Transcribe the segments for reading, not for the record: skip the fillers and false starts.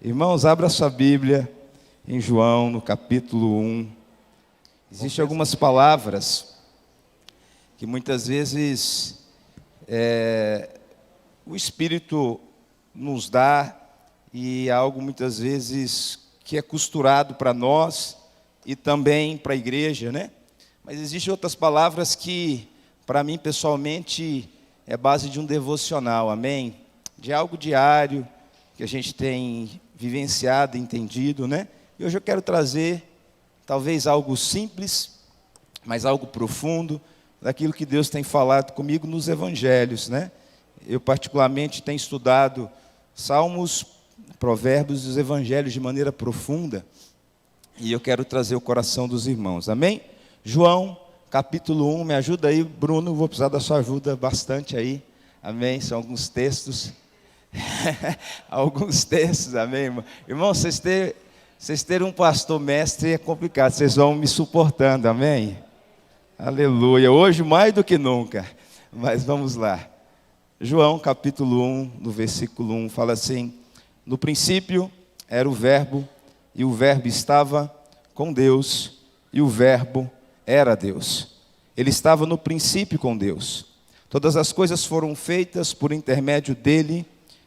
Irmãos, abra sua Bíblia em João, no capítulo 1. Existem algumas palavras que muitas vezes o Espírito nos dá e é algo muitas vezes que é costurado para nós e também para a igreja, né? Mas existem outras palavras que, para mim pessoalmente, é base de um devocional, amém? De algo diário que a gente tem vivenciado, entendido, né? E hoje eu quero trazer talvez algo simples, mas algo profundo, daquilo que Deus tem falado comigo nos evangelhos, né? Eu particularmente tenho estudado Salmos, Provérbios e os evangelhos de maneira profunda, e eu quero trazer o coração dos irmãos, amém? João, capítulo 1, me ajuda aí, Bruno, vou precisar da sua ajuda bastante aí, amém? São alguns textos, alguns textos, amém, irmão? Irmão, vocês terem um pastor mestre é complicado, vocês vão me suportando, amém? Aleluia, hoje mais do que nunca, mas vamos lá. João, capítulo 1, no versículo 1, fala assim: no princípio era o verbo, e o verbo estava com Deus, e o verbo era Deus. Ele estava no princípio com Deus. Todas as coisas foram feitas por intermédio dele,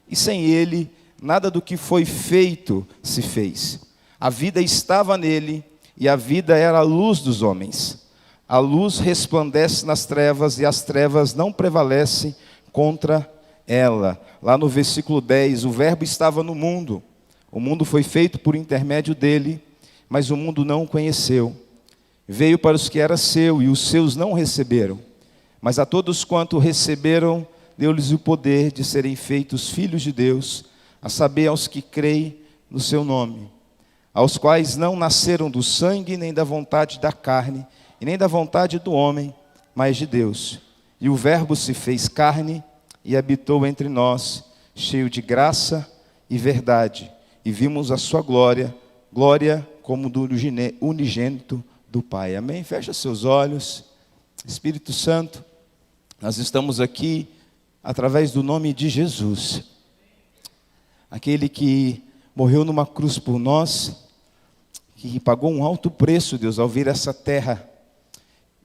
e sem ele, nada do que foi feito se fez. A vida estava nele, e a vida era a luz dos homens. A luz resplandece nas trevas, e as trevas não prevalecem contra ela. Lá no versículo 10, o verbo estava no mundo. O mundo foi feito por intermédio dele, mas o mundo não o conheceu. Veio para os que era seu, e os seus não receberam. Mas a todos quanto receberam, deu-lhes o poder de serem feitos filhos de Deus, a saber, aos que creem no seu nome, aos quais não nasceram do sangue, nem da vontade da carne, e nem da vontade do homem, mas de Deus. E o verbo se fez carne e habitou entre nós, cheio de graça e verdade. E vimos a sua glória, glória como do unigênito do Pai. Amém? Fecha seus olhos. Espírito Santo, nós estamos aqui através do nome de Jesus, aquele que morreu numa cruz por nós, que pagou um alto preço, Deus, ao vir essa terra,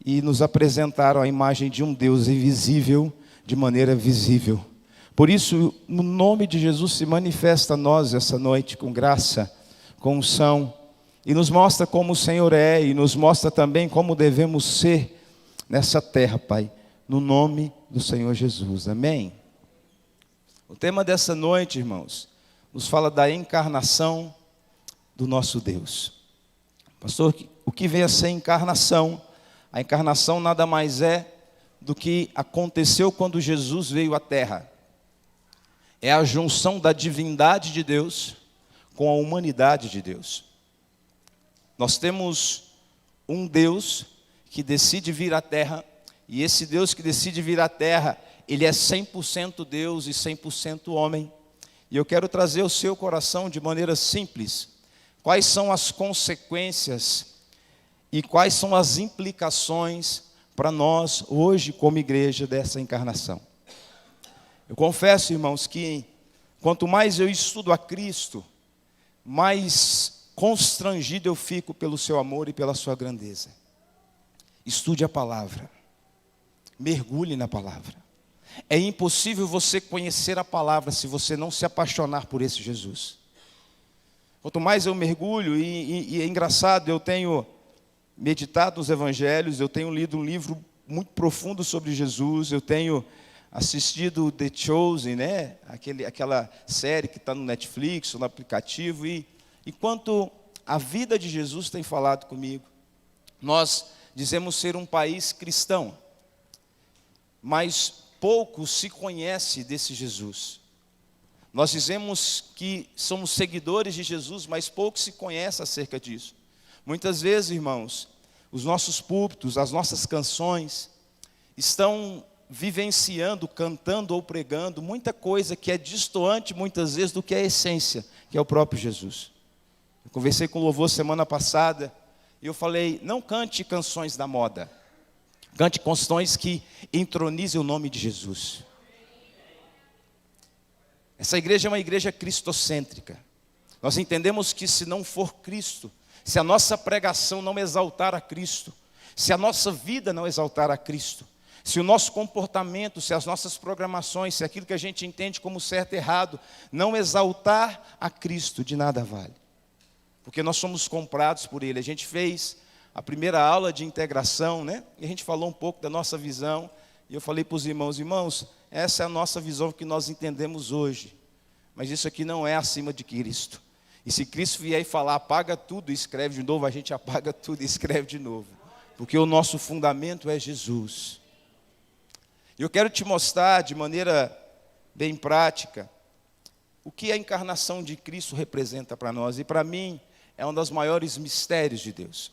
e nos apresentaram a imagem de um Deus invisível, de maneira visível. Por isso, no nome de Jesus, se manifesta a nós essa noite com graça, com unção, e nos mostra como o Senhor é, e nos mostra também como devemos ser nessa terra, Pai, no nome do Senhor Jesus, amém? O tema dessa noite, irmãos, nos fala da encarnação do nosso Deus. Pastor, o que vem a ser encarnação? A encarnação nada mais é do que aconteceu quando Jesus veio à terra. É a junção da divindade de Deus com a humanidade de Deus. Nós temos um Deus que decide vir à terra, e esse Deus que decide vir à terra, ele é 100% Deus e 100% homem. E eu quero trazer ao seu coração de maneira simples, quais são as consequências e quais são as implicações para nós hoje como igreja dessa encarnação. Eu confesso, irmãos, que quanto mais eu estudo a Cristo, mais constrangido eu fico pelo seu amor e pela sua grandeza. Estude a palavra, mergulhe na palavra. É impossível você conhecer a palavra se você não se apaixonar por esse Jesus. Quanto mais eu mergulho, e é engraçado, eu tenho meditado nos evangelhos, eu tenho lido um livro muito profundo sobre Jesus, eu tenho assistido The Chosen, né? Aquela série que está no Netflix, no aplicativo, e enquanto a vida de Jesus tem falado comigo, nós dizemos ser um país cristão, mas pouco se conhece desse Jesus. Nós dizemos que somos seguidores de Jesus, mas pouco se conhece acerca disso. Muitas vezes, irmãos, os nossos púlpitos, as nossas canções, estão vivenciando, cantando ou pregando muita coisa que é distoante, muitas vezes, do que é a essência, que é o próprio Jesus. Eu conversei com o louvor semana passada, e eu falei, não cante canções da moda, cante canções que entronizem o nome de Jesus. Essa igreja é uma igreja cristocêntrica. Nós entendemos que se não for Cristo, se a nossa pregação não exaltar a Cristo, se a nossa vida não exaltar a Cristo, se o nosso comportamento, se as nossas programações, se aquilo que a gente entende como certo e errado, não exaltar a Cristo, de nada vale. Porque nós somos comprados por Ele. A gente fez a primeira aula de integração, né? E a gente falou um pouco da nossa visão. E eu falei para os irmãos, essa é a nossa visão que nós entendemos hoje. Mas isso aqui não é acima de Cristo. E se Cristo vier e falar, apaga tudo e escreve de novo, a gente apaga tudo e escreve de novo. Porque o nosso fundamento é Jesus. E eu quero te mostrar de maneira bem prática o que a encarnação de Cristo representa para nós. E para mim é um dos maiores mistérios de Deus.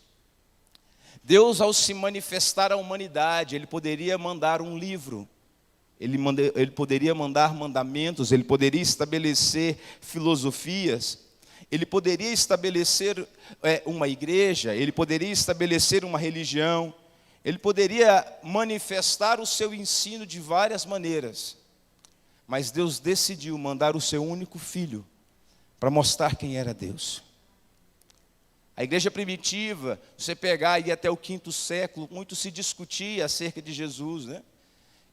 Deus, ao se manifestar à humanidade, Ele poderia mandar um livro, Ele poderia mandar mandamentos, Ele poderia estabelecer filosofias, Ele poderia estabelecer uma igreja, Ele poderia estabelecer uma religião, Ele poderia manifestar o seu ensino de várias maneiras. Mas Deus decidiu mandar o seu único filho para mostrar quem era Deus. A igreja primitiva, você pegar e ir até o 5º século, muito se discutia acerca de Jesus, né?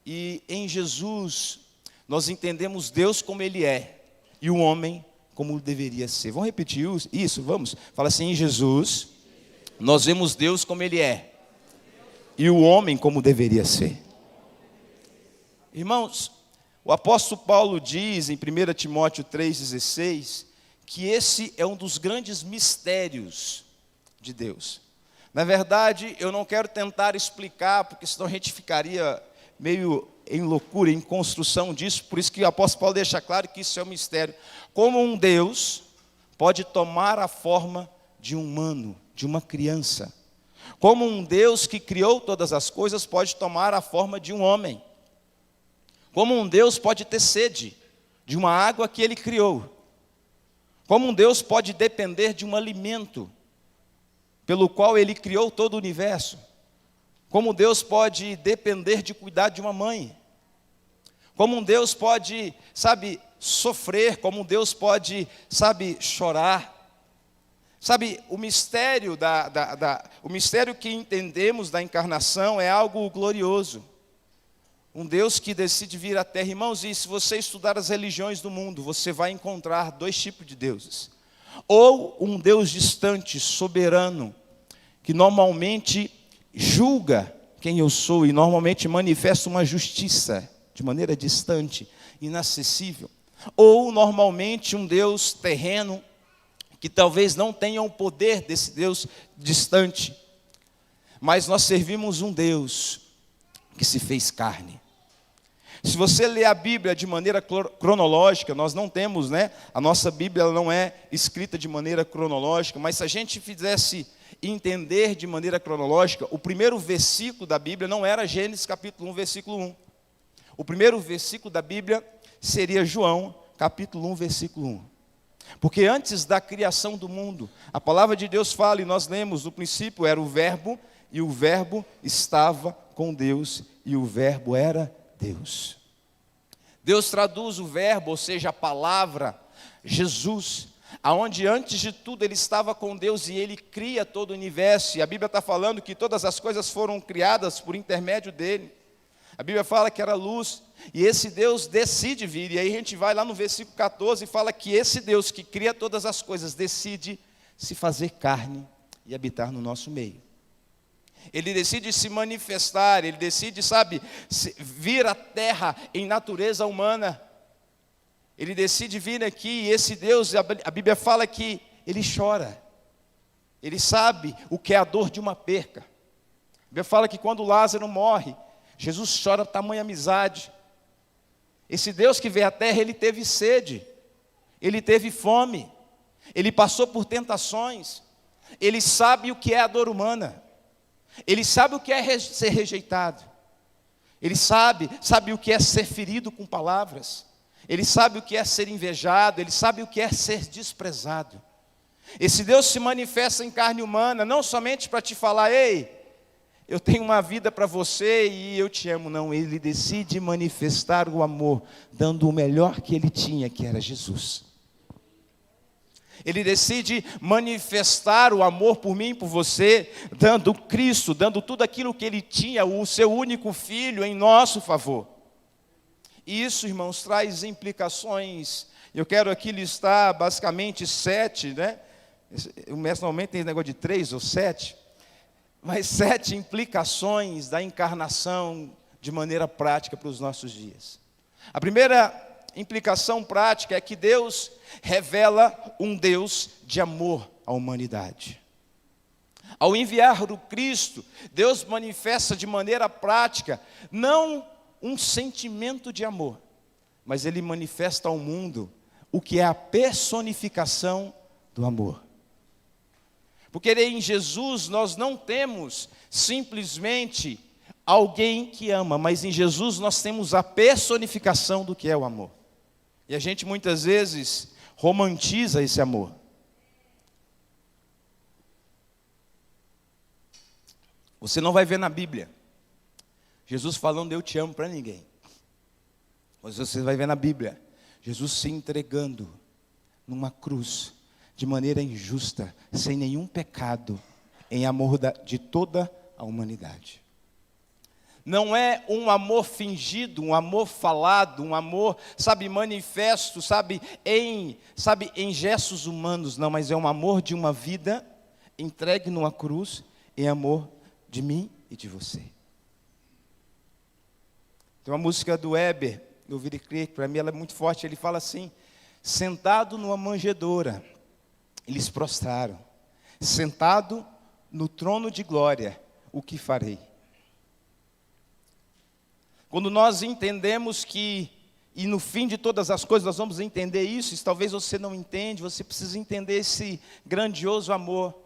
E em Jesus, nós entendemos Deus como Ele é, e o homem como deveria ser. Vamos repetir isso? Vamos? Fala assim, em Jesus, nós vemos Deus como Ele é, e o homem como deveria ser. Irmãos, o apóstolo Paulo diz em 1 Timóteo 3,16, que esse é um dos grandes mistérios de Deus. Na verdade, eu não quero tentar explicar, porque senão a gente ficaria meio em loucura, em construção disso, por isso que o apóstolo Paulo deixa claro que isso é um mistério. Como um Deus pode tomar a forma de um humano, de uma criança. Como um Deus que criou todas as coisas pode tomar a forma de um homem. Como um Deus pode ter sede de uma água que Ele criou. Como um Deus pode depender de um alimento pelo qual Ele criou todo o universo. Como Deus pode depender de cuidar de uma mãe. Como um Deus pode, sofrer. Como um Deus pode, chorar. O mistério, o mistério que entendemos da encarnação é algo glorioso. Um Deus que decide vir à terra. Irmãos, e se você estudar as religiões do mundo, você vai encontrar 2 tipos de deuses. Ou um Deus distante, soberano, que normalmente julga quem eu sou e normalmente manifesta uma justiça de maneira distante, inacessível. Ou normalmente um Deus terreno, que talvez não tenha o poder desse Deus distante. Mas nós servimos um Deus que se fez carne. Se você ler a Bíblia de maneira cronológica, nós não temos, a nossa Bíblia ela não é escrita de maneira cronológica, mas se a gente fizesse entender de maneira cronológica, o primeiro versículo da Bíblia não era Gênesis capítulo 1, versículo 1. O primeiro versículo da Bíblia seria João, capítulo 1, versículo 1. Porque antes da criação do mundo, a palavra de Deus fala, e nós lemos, no princípio era o verbo, e o verbo estava com Deus, e o verbo era Deus. Deus traduz o verbo, ou seja, a palavra, Jesus, aonde antes de tudo Ele estava com Deus e Ele cria todo o universo. E a Bíblia está falando que todas as coisas foram criadas por intermédio dEle. A Bíblia fala que era luz, e esse Deus decide vir. E aí a gente vai lá no versículo 14 e fala que esse Deus que cria todas as coisas decide se fazer carne e habitar no nosso meio. Ele decide se manifestar, Ele decide, vir à terra em natureza humana. Ele decide vir aqui, e esse Deus, a Bíblia fala que Ele chora. Ele sabe o que é a dor de uma perca. A Bíblia fala que quando Lázaro morre, Jesus chora tamanha amizade. Esse Deus que veio à terra, Ele teve sede, Ele teve fome, Ele passou por tentações, Ele sabe o que é a dor humana. Ele sabe o que é ser rejeitado. Ele sabe o que é ser ferido com palavras. Ele sabe o que é ser invejado. Ele sabe o que é ser desprezado. Esse Deus se manifesta em carne humana, não somente para te falar, ei, eu tenho uma vida para você e eu te amo. Não, Ele decide manifestar o amor, dando o melhor que Ele tinha, que era Jesus. Ele decide manifestar o amor por mim e por você, dando Cristo, dando tudo aquilo que Ele tinha, o seu único Filho, em nosso favor. E isso, irmãos, traz implicações. Eu quero aqui listar basicamente 7, né? O mestre normalmente tem negócio de 3 ou 7, mas 7 implicações da encarnação de maneira prática para os nossos dias. A primeira implicação prática é que Deus revela um Deus de amor à humanidade. Ao enviar o Cristo, Deus manifesta de maneira prática, não um sentimento de amor, mas Ele manifesta ao mundo o que é a personificação do amor. Porque em Jesus nós não temos simplesmente alguém que ama, mas em Jesus nós temos a personificação do que é o amor. E a gente muitas vezes romantiza esse amor. Você não vai ver na Bíblia Jesus falando eu te amo para ninguém. Mas você vai ver na Bíblia Jesus se entregando numa cruz de maneira injusta, sem nenhum pecado, em amor de toda a humanidade. Não é um amor fingido, um amor falado, um amor, manifesto, em gestos humanos, não, mas é um amor de uma vida entregue numa cruz, em amor de mim e de você. Tem uma música do Weber, do Vire, para mim ela é muito forte, ele fala assim: sentado numa manjedoura, eles prostraram, sentado no trono de glória, o que farei? Quando nós entendemos que, e no fim de todas as coisas nós vamos entender isso, e talvez você não entende, você precisa entender esse grandioso amor.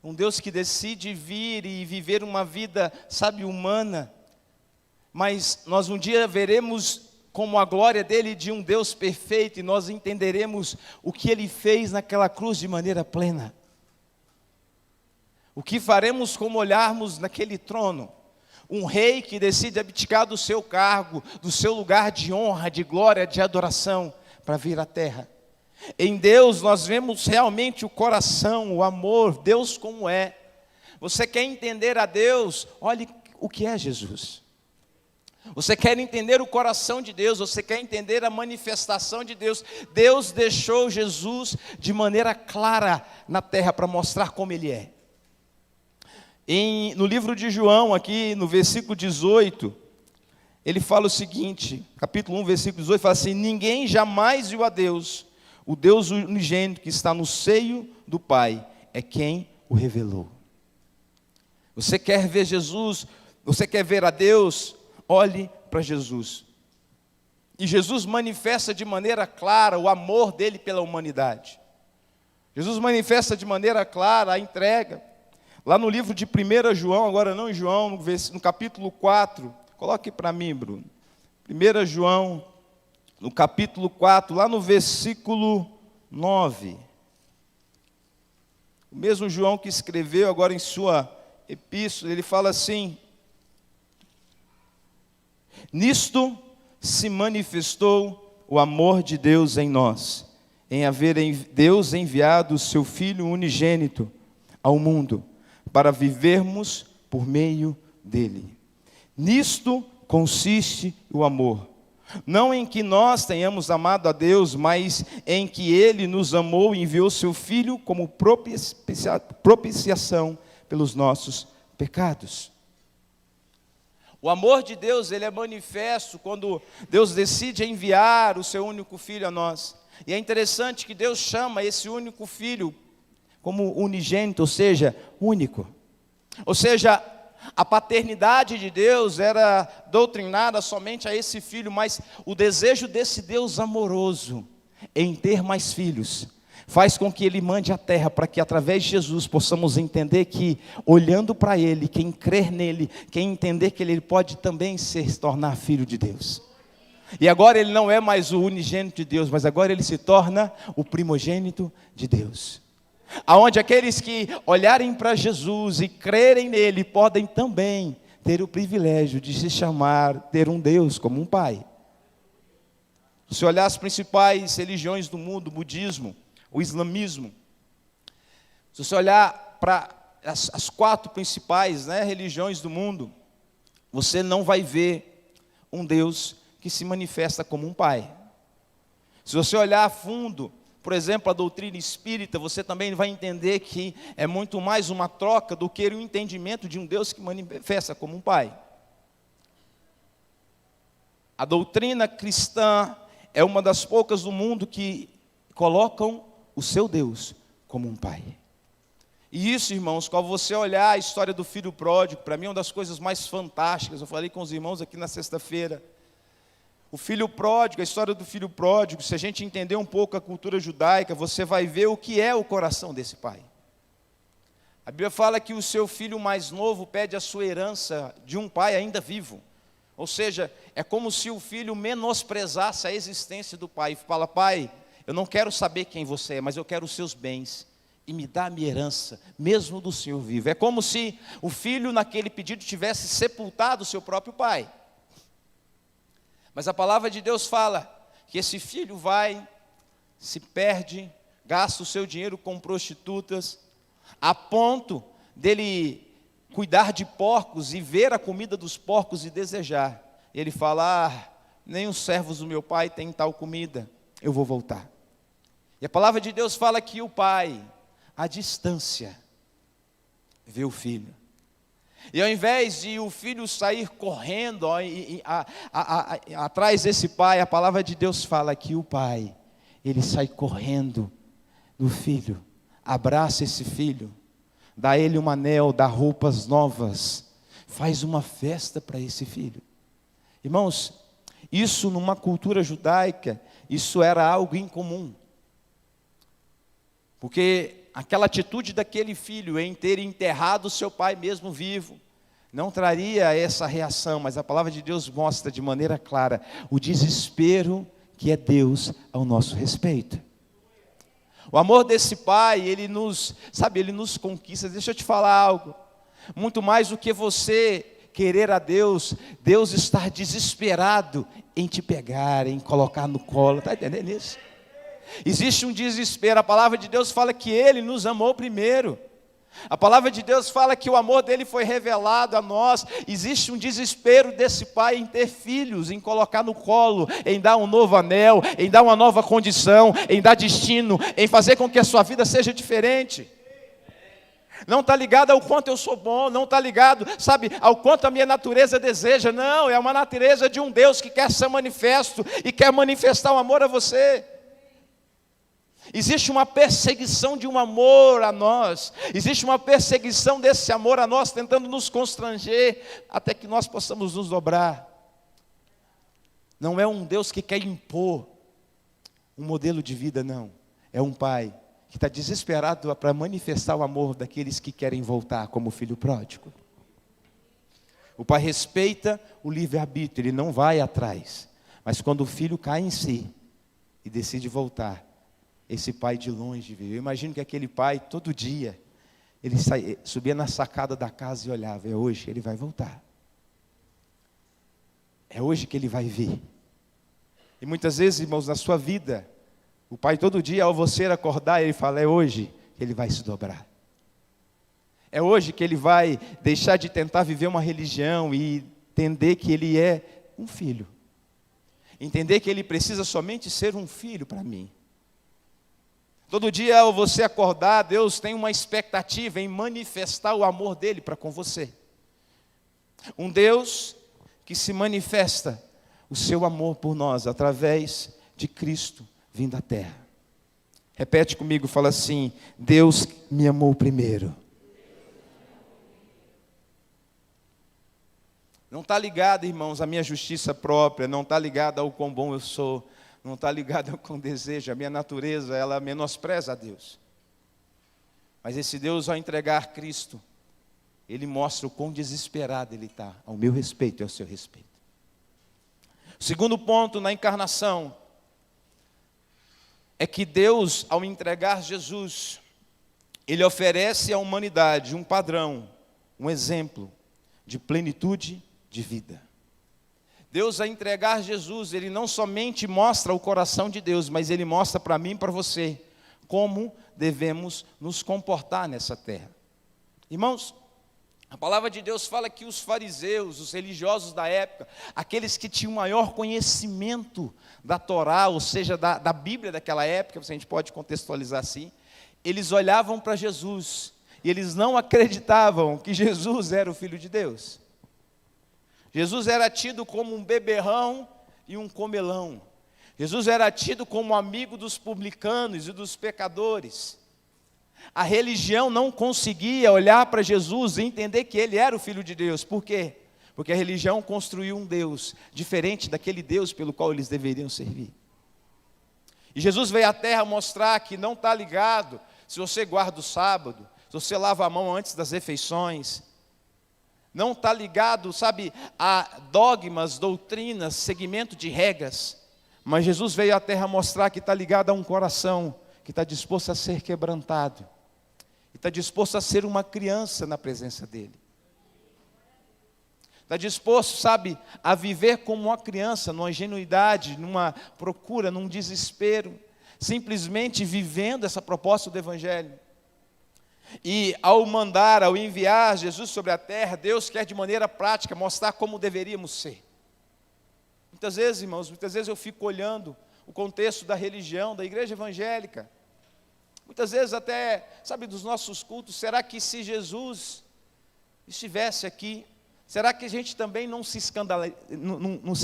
Um Deus que decide vir e viver uma vida, humana, mas nós um dia veremos como a glória dele de um Deus perfeito, e nós entenderemos o que ele fez naquela cruz de maneira plena. O que faremos como olharmos naquele trono? Um rei que decide abdicar do seu cargo, do seu lugar de honra, de glória, de adoração, para vir à terra. Em Deus nós vemos realmente o coração, o amor, Deus como é. Você quer entender a Deus? Olhe o que é Jesus. Você quer entender o coração de Deus, você quer entender a manifestação de Deus. Deus deixou Jesus de maneira clara na terra para mostrar como Ele é. No livro de João, aqui no versículo 18, ele fala o seguinte, capítulo 1, versículo 18, fala assim: ninguém jamais viu a Deus, o Deus unigênito que está no seio do Pai, é quem o revelou. Você quer ver Jesus, você quer ver a Deus? Olhe para Jesus. E Jesus manifesta de maneira clara o amor dele pela humanidade. Jesus manifesta de maneira clara a entrega. Lá no livro de 1 João, agora não em João, no capítulo 4, coloque para mim, Bruno. 1 João, no capítulo 4, lá no versículo 9. O mesmo João que escreveu agora em sua epístola, ele fala assim: nisto se manifestou o amor de Deus em nós, em haver Deus enviado o seu Filho unigênito ao mundo, para vivermos por meio dele. Nisto consiste o amor, não em que nós tenhamos amado a Deus, mas em que Ele nos amou e enviou seu Filho como propiciação pelos nossos pecados. O amor de Deus, ele é manifesto quando Deus decide enviar o seu único Filho a nós. E é interessante que Deus chama esse único Filho como unigênito, ou seja, único. Ou seja, a paternidade de Deus era doutrinada somente a esse Filho, mas o desejo desse Deus amoroso em ter mais filhos faz com que Ele mande à terra para que através de Jesus possamos entender que, olhando para Ele, quem crer nele, quem entender que Ele pode também se tornar filho de Deus. E agora Ele não é mais o unigênito de Deus, mas agora Ele se torna o primogênito de Deus. Aonde aqueles que olharem para Jesus e crerem nele podem também ter o privilégio de se chamar, ter um Deus como um Pai. Se olhar as principais religiões do mundo, o budismo, o islamismo. Se você olhar para as 4 principais, religiões do mundo, você não vai ver um Deus que se manifesta como um pai. Se você olhar a fundo, por exemplo, a doutrina espírita, você também vai entender que é muito mais uma troca do que o entendimento de um Deus que manifesta como um pai. A doutrina cristã é uma das poucas do mundo que colocam o seu Deus como um pai. E isso, irmãos, quando você olhar a história do filho pródigo, para mim é uma das coisas mais fantásticas. Eu falei com os irmãos aqui na sexta-feira. O filho pródigo, a história do filho pródigo, se a gente entender um pouco a cultura judaica, você vai ver o que é o coração desse pai. A Bíblia fala que o seu filho mais novo pede a sua herança de um pai ainda vivo. Ou seja, é como se o filho menosprezasse a existência do pai. E fala: pai, eu não quero saber quem você é, mas eu quero os seus bens. E me dá a minha herança, mesmo do Senhor vivo. É como se o filho naquele pedido tivesse sepultado o seu próprio pai. Mas a palavra de Deus fala que esse filho vai, se perde, gasta o seu dinheiro com prostitutas, a ponto dele cuidar de porcos e ver a comida dos porcos e desejar. E ele fala: nem os servos do meu pai têm tal comida, eu vou voltar. E a palavra de Deus fala que o pai, à distância, vê o filho. E ao invés de o filho sair correndo atrás desse pai, a palavra de Deus fala que o pai, ele sai correndo do filho, abraça esse filho, dá ele um anel, dá roupas novas, faz uma festa para esse filho. Irmãos, isso numa cultura judaica, isso era algo incomum. Porque aquela atitude daquele filho em ter enterrado seu pai mesmo vivo, não traria essa reação, mas a palavra de Deus mostra de maneira clara o desespero que é Deus ao nosso respeito. O amor desse pai, ele nos conquista. Deixa eu te falar algo, muito mais do que você querer a Deus, Deus estar desesperado em te pegar, em colocar no colo, está entendendo isso? Existe um desespero. A palavra de Deus fala que Ele nos amou primeiro. A palavra de Deus fala que o amor dele foi revelado a nós. Existe um desespero desse pai em ter filhos, em colocar no colo, em dar um novo anel, em dar uma nova condição, em dar destino, em fazer com que a sua vida seja diferente. Não está ligado ao quanto eu sou bom, não está ligado, ao quanto a minha natureza deseja. Não, é uma natureza de um Deus que quer ser manifesto e quer manifestar o amor a você. Existe uma perseguição de um amor a nós, existe uma perseguição desse amor a nós, tentando nos constranger, até que nós possamos nos dobrar. Não é um Deus que quer impor um modelo de vida, não. É um pai que está desesperado para manifestar o amor daqueles que querem voltar, como o filho pródigo. O pai respeita o livre-arbítrio, ele não vai atrás. Mas quando o filho cai em si e decide voltar, esse pai de longe veio. Eu imagino que aquele pai, todo dia, ele subia na sacada da casa e olhava: é hoje que ele vai voltar. É hoje que ele vai vir. E muitas vezes, irmãos, na sua vida, o pai todo dia, ao você acordar, ele fala: é hoje que ele vai se dobrar. É hoje que ele vai deixar de tentar viver uma religião e entender que ele é um filho. Entender que ele precisa somente ser um filho para mim. Todo dia, ao você acordar, Deus tem uma expectativa em manifestar o amor dele para com você. Um Deus que se manifesta o seu amor por nós através de Cristo vindo à terra. Repete comigo, fala assim: Deus me amou primeiro. Não está ligado, irmãos, à minha justiça própria, não está ligado ao quão bom eu sou, não está ligado ao quão desejo. A minha natureza, ela menospreza a Deus. Mas esse Deus, ao entregar Cristo, Ele mostra o quão desesperado Ele está, ao meu respeito e ao seu respeito. O segundo ponto na encarnação é que Deus, ao entregar Jesus, Ele oferece à humanidade um padrão, um exemplo de plenitude de vida. Deus, ao entregar Jesus, Ele não somente mostra o coração de Deus, mas Ele mostra para mim e para você como devemos nos comportar nessa terra. Irmãos, a palavra de Deus fala que os fariseus, os religiosos da época, aqueles que tinham maior conhecimento da Torá, ou seja, da Bíblia daquela época, se a gente pode contextualizar assim, eles olhavam para Jesus e eles não acreditavam que Jesus era o Filho de Deus. Jesus era tido como um beberrão e um comelão. Jesus era tido como amigo dos publicanos e dos pecadores. A religião não conseguia olhar para Jesus e entender que ele era o Filho de Deus. Por quê? Porque a religião construiu um Deus diferente daquele Deus pelo qual eles deveriam servir. E Jesus veio à terra mostrar que não está ligado se você guarda o sábado, se você lava a mão antes das refeições. Não está ligado, sabe, a dogmas, doutrinas, seguimento de regras. Mas Jesus veio à terra mostrar que está ligado a um coração que está disposto a ser quebrantado. E está disposto a ser uma criança na presença dEle. Está disposto, sabe, a viver como uma criança, numa ingenuidade, numa procura, num desespero. Simplesmente vivendo essa proposta do Evangelho. E ao mandar, ao enviar Jesus sobre a terra, Deus quer de maneira prática mostrar como deveríamos ser. Muitas vezes, irmãos, eu fico olhando o contexto da religião, da igreja evangélica. Muitas vezes até, sabe, dos nossos cultos, será que se Jesus estivesse aqui, será que a gente também não se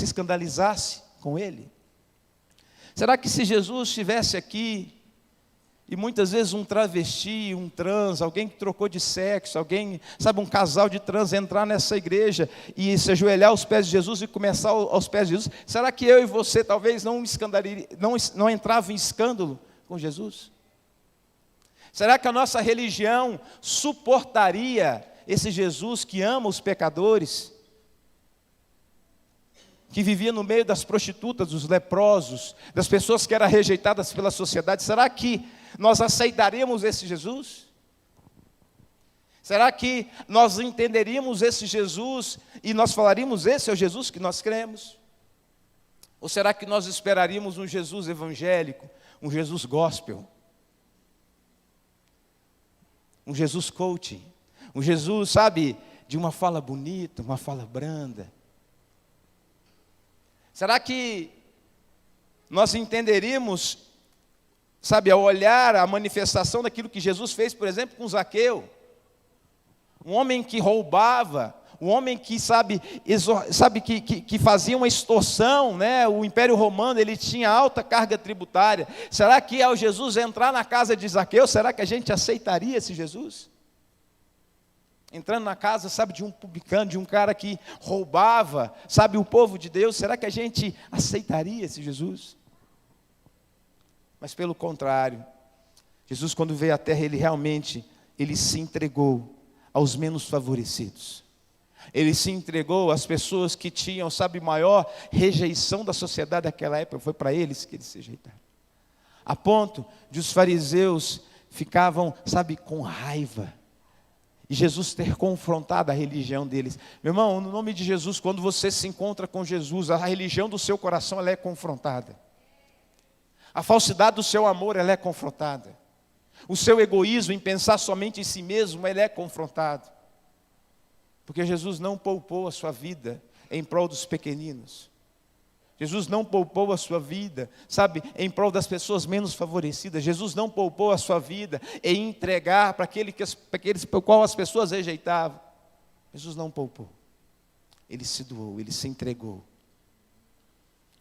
escandalizasse com Ele? Será que se Jesus estivesse aqui, e muitas vezes um travesti, um trans, alguém que trocou de sexo, alguém, sabe, um casal de trans entrar nessa igreja e se ajoelhar aos pés de Jesus e começar aos pés de Jesus, será que eu e você talvez não entrava em escândalo com Jesus? Será que a nossa religião suportaria esse Jesus que ama os pecadores, que vivia no meio das prostitutas, dos leprosos, das pessoas que eram rejeitadas pela sociedade? Será que nós aceitaríamos esse Jesus? Será que nós entenderíamos esse Jesus e nós falaríamos, esse é o Jesus que nós cremos? Ou será que nós esperaríamos um Jesus evangélico, um Jesus gospel, um Jesus coaching, um Jesus, sabe, de uma fala bonita, uma fala branda? Será que nós entenderíamos, sabe, ao olhar a manifestação daquilo que Jesus fez, por exemplo, com Zaqueu? Um homem que roubava, um homem que, que fazia uma extorsão, né? O Império Romano, ele tinha alta carga tributária. Será que ao Jesus entrar na casa de Zaqueu, será que a gente aceitaria esse Jesus? Entrando na casa, sabe, de um publicano, de um cara que roubava, sabe, o povo de Deus, será que a gente aceitaria esse Jesus? Mas pelo contrário, Jesus, quando veio à terra, ele se entregou aos menos favorecidos. Ele se entregou às pessoas que tinham, sabe, maior rejeição da sociedade daquela época. Foi para eles que eles se rejeitaram. A ponto de os fariseus ficavam, sabe, com raiva. E Jesus ter confrontado a religião deles. Meu irmão, no nome de Jesus, quando você se encontra com Jesus, a religião do seu coração, ela é confrontada. A falsidade do seu amor, ela é confrontada. O seu egoísmo em pensar somente em si mesmo, ele é confrontado. Porque Jesus não poupou a sua vida em prol dos pequeninos. Jesus não poupou a sua vida, sabe, em prol das pessoas menos favorecidas. Jesus não poupou a sua vida em entregar para aqueles pelo qual as pessoas rejeitavam. Jesus não poupou. Ele se doou, ele se entregou.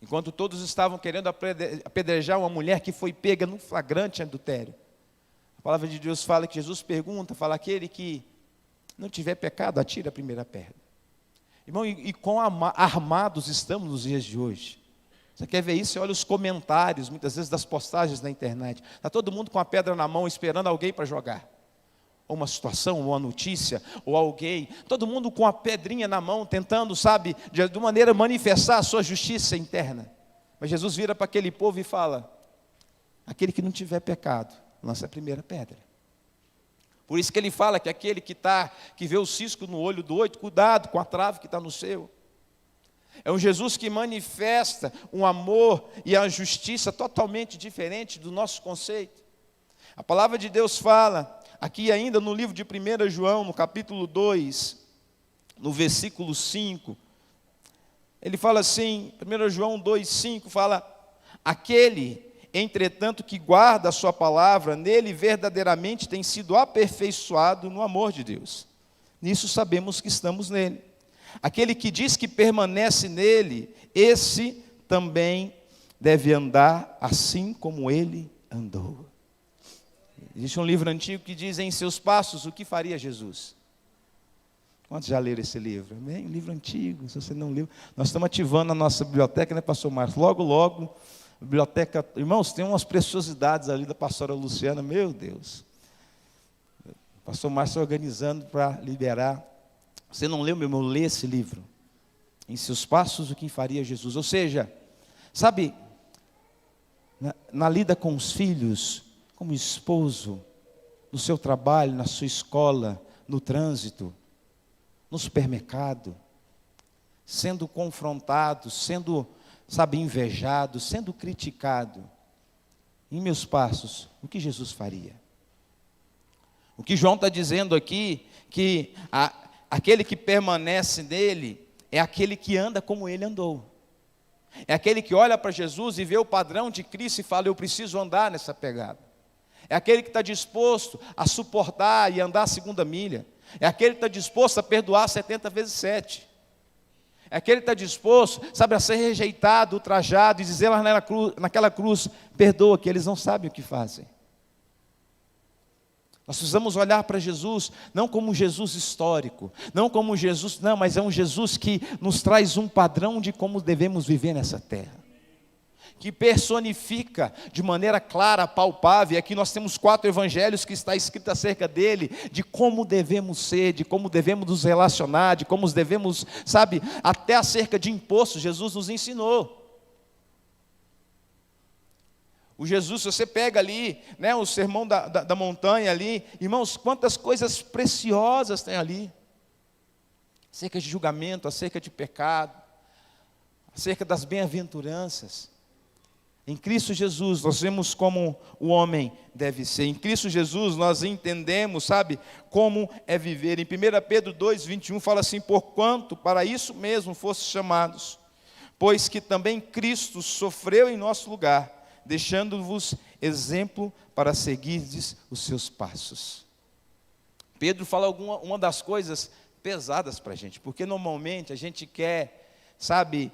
Enquanto todos estavam querendo apedrejar uma mulher que foi pega no flagrante adultério, a palavra de Deus fala que Jesus fala, aquele que não tiver pecado, atire a primeira pedra. Irmão, e quão armados estamos nos dias de hoje? Você quer ver isso? Você olha os comentários, muitas vezes, das postagens na internet. Está todo mundo com a pedra na mão, esperando alguém para jogar. Ou uma situação, ou uma notícia, ou alguém. Todo mundo com a pedrinha na mão, tentando, sabe, de maneira manifestar a sua justiça interna. Mas Jesus vira para aquele povo e fala, aquele que não tiver pecado, lança a primeira pedra. Por isso que ele fala que aquele que vê o cisco no olho do outro, cuidado com a trave que está no seu. É um Jesus que manifesta um amor e a justiça totalmente diferente do nosso conceito. A palavra de Deus fala, aqui ainda no livro de 1 João, no capítulo 2, no versículo 5, ele fala assim, 1 João 2,5 fala: aquele, entretanto, que guarda a sua palavra, nele verdadeiramente tem sido aperfeiçoado no amor de Deus. Nisso sabemos que estamos nele. Aquele que diz que permanece nele, esse também deve andar assim como ele andou. Existe um livro antigo que diz: em seus passos, o que faria Jesus? Quantos já leram esse livro? Amém? Um livro antigo, se você não leu. Nós estamos ativando a nossa biblioteca, né, pastor Marcos? Logo, logo, biblioteca. Irmãos, tem umas preciosidades ali da pastora Luciana, meu Deus. O pastor Marcos organizando para liberar. Você não leu, meu irmão? Lê esse livro. Em seus passos, o que faria Jesus? Ou seja, sabe, na lida com os filhos, como esposo, no seu trabalho, na sua escola, no trânsito, no supermercado, sendo confrontado, sendo, sabe, invejado, sendo criticado, em meus passos, o que Jesus faria? O que João está dizendo aqui, que aquele que permanece nele, é aquele que anda como ele andou. É aquele que olha para Jesus e vê o padrão de Cristo e fala: eu preciso andar nessa pegada. É aquele que está disposto a suportar e andar a segunda milha. É aquele que está disposto a perdoar 70 vezes 7. É aquele que está disposto, sabe, a ser rejeitado, ultrajado, e dizer lá naquela cruz: perdoa, que eles não sabem o que fazem. Nós precisamos olhar para Jesus, não como um Jesus histórico, não como um Jesus, não, mas é um Jesus que nos traz um padrão de como devemos viver nessa terra, que personifica de maneira clara, palpável. E aqui nós temos 4 evangelhos que está escrito acerca dele, de como devemos ser, de como devemos nos relacionar, de como devemos, sabe, até acerca de impostos, Jesus nos ensinou. O Jesus, se você pega ali, né, o sermão da montanha ali, irmãos, quantas coisas preciosas tem ali, acerca de julgamento, acerca de pecado, acerca das bem-aventuranças. Em Cristo Jesus, nós vemos como o homem deve ser. Em Cristo Jesus, nós entendemos, sabe, como é viver. Em 1 Pedro 2,21 fala assim: porquanto para isso mesmo fostes chamados, pois que também Cristo sofreu em nosso lugar, deixando-vos exemplo para seguirdes os seus passos. Pedro fala uma das coisas pesadas para a gente, porque normalmente a gente quer, sabe,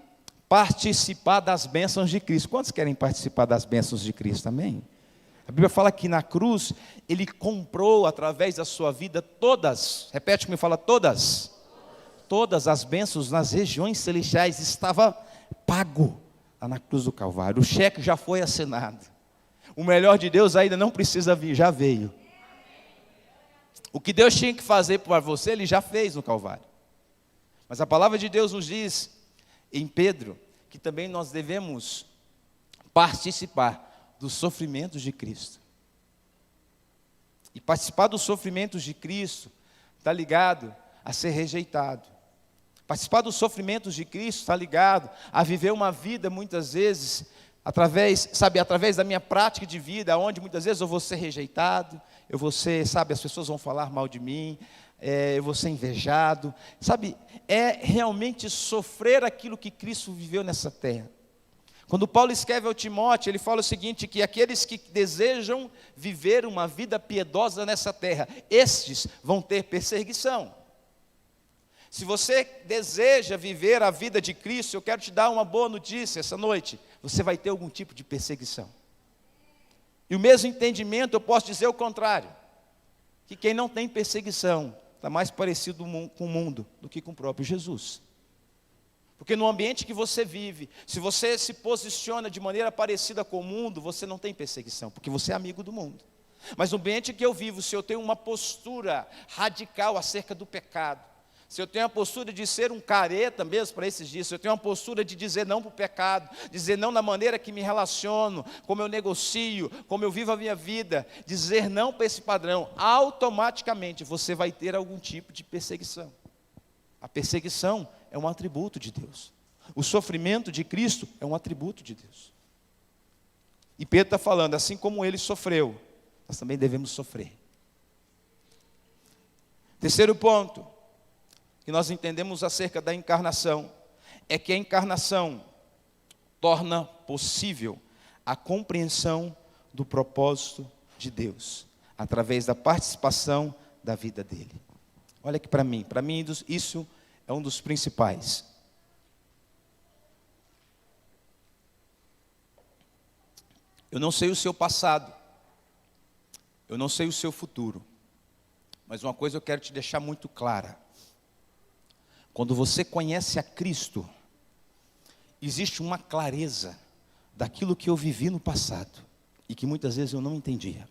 participar das bênçãos de Cristo. Quantos querem participar das bênçãos de Cristo? Amém? A Bíblia fala que na cruz, Ele comprou através da sua vida todas, repete comigo, fala todas as bênçãos nas regiões celestiais, estava pago lá na cruz do Calvário. O cheque já foi assinado. O melhor de Deus ainda não precisa vir, já veio. O que Deus tinha que fazer para você, Ele já fez no Calvário. Mas a palavra de Deus nos diz em Pedro que também nós devemos participar dos sofrimentos de Cristo. E participar dos sofrimentos de Cristo está ligado a ser rejeitado. Participar dos sofrimentos de Cristo está ligado a viver uma vida, muitas vezes, através da minha prática de vida, onde muitas vezes eu vou ser rejeitado, eu vou ser, as pessoas vão falar mal de mim, eu vou ser invejado, é realmente sofrer aquilo que Cristo viveu nessa terra. Quando Paulo escreve ao Timóteo, ele fala o seguinte, que aqueles que desejam viver uma vida piedosa nessa terra, estes vão ter perseguição. Se você deseja viver a vida de Cristo, eu quero te dar uma boa notícia essa noite, você vai ter algum tipo de perseguição. E o mesmo entendimento, eu posso dizer o contrário, que quem não tem perseguição, está mais parecido com o mundo do que com o próprio Jesus. Porque no ambiente que você vive, se você se posiciona de maneira parecida com o mundo, você não tem perseguição, porque você é amigo do mundo. Mas no ambiente que eu vivo, se eu tenho uma postura radical acerca do pecado, se eu tenho a postura de ser um careta mesmo para esses dias, se eu tenho uma postura de dizer não para o pecado, dizer não na maneira que me relaciono, como eu negocio, como eu vivo a minha vida, dizer não para esse padrão, automaticamente você vai ter algum tipo de perseguição. A perseguição é um atributo de Deus. O sofrimento de Cristo é um atributo de Deus. E Pedro está falando, assim como Ele sofreu, nós também devemos sofrer. Terceiro ponto que nós entendemos acerca da encarnação é que a encarnação torna possível a compreensão do propósito de Deus, através da participação da vida dele. Olha aqui para mim isso é um dos principais. Eu não sei o seu passado, eu não sei o seu futuro, mas uma coisa eu quero te deixar muito clara: quando você conhece a Cristo, existe uma clareza daquilo que eu vivi no passado e que muitas vezes eu não entendia.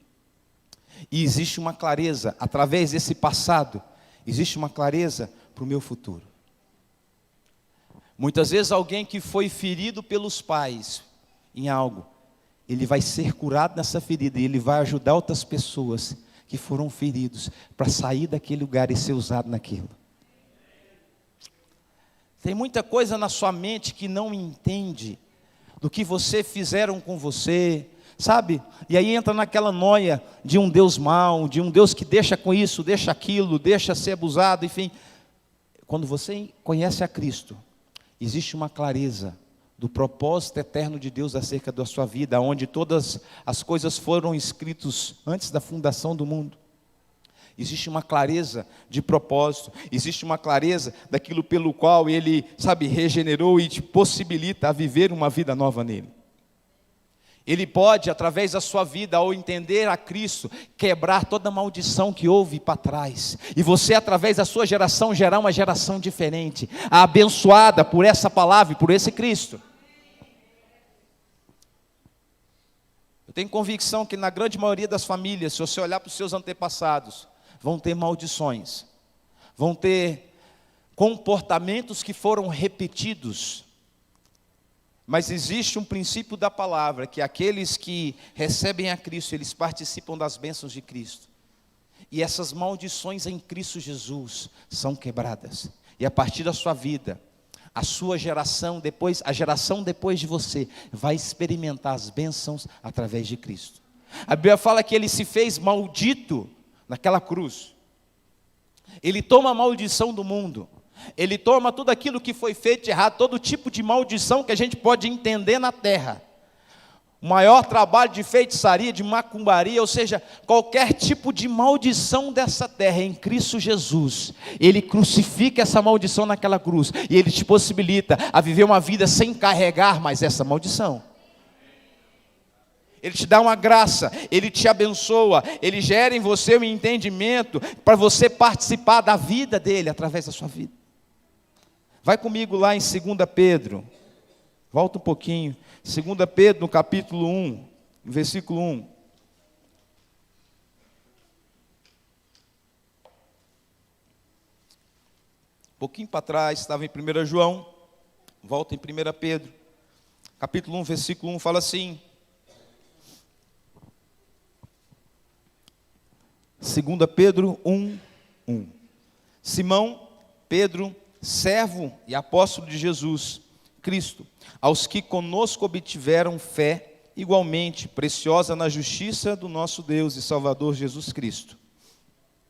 E existe uma clareza, através desse passado, existe uma clareza para o meu futuro. Muitas vezes alguém que foi ferido pelos pais em algo, ele vai ser curado nessa ferida e ele vai ajudar outras pessoas que foram feridos para sair daquele lugar e ser usado naquilo. Tem muita coisa na sua mente que não entende do que fizeram com você, sabe? E aí entra naquela noia de um Deus mau, de um Deus que deixa com isso, deixa aquilo, deixa ser abusado, enfim. Quando você conhece a Cristo, existe uma clareza do propósito eterno de Deus acerca da sua vida, onde todas as coisas foram escritas antes da fundação do mundo. Existe uma clareza de propósito, existe uma clareza daquilo pelo qual Ele, regenerou e te possibilita a viver uma vida nova nele. Ele pode, através da sua vida, ao entender a Cristo, quebrar toda a maldição que houve para trás. E você, através da sua geração, gerar uma geração diferente, abençoada por essa palavra e por esse Cristo. Eu tenho convicção que na grande maioria das famílias, se você olhar para os seus antepassados, vão ter maldições, vão ter comportamentos que foram repetidos. Mas existe um princípio da palavra, que aqueles que recebem a Cristo, eles participam das bênçãos de Cristo. E essas maldições em Cristo Jesus são quebradas. E a partir da sua vida, a sua geração depois, a geração depois de você, vai experimentar as bênçãos através de Cristo. A Bíblia fala que ele se fez maldito naquela cruz. Ele toma a maldição do mundo. Ele toma tudo aquilo que foi feito de errado, todo tipo de maldição que a gente pode entender na terra. O maior trabalho de feitiçaria, de macumbaria, ou seja, qualquer tipo de maldição dessa terra em Cristo Jesus. Ele crucifica essa maldição naquela cruz e Ele te possibilita a viver uma vida sem carregar mais essa maldição. Ele te dá uma graça, Ele te abençoa, Ele gera em você um entendimento para você participar da vida dEle através da sua vida. Vai comigo lá em 2 Pedro, volta um pouquinho, 2 Pedro no capítulo 1, versículo 1. Um pouquinho para trás, estava em 1 João, volta em 1 Pedro, capítulo 1, versículo 1, fala assim: 2 Pedro 1, 1. Simão, Pedro, servo e apóstolo de Jesus Cristo, aos que conosco obtiveram fé igualmente preciosa na justiça do nosso Deus e Salvador Jesus Cristo.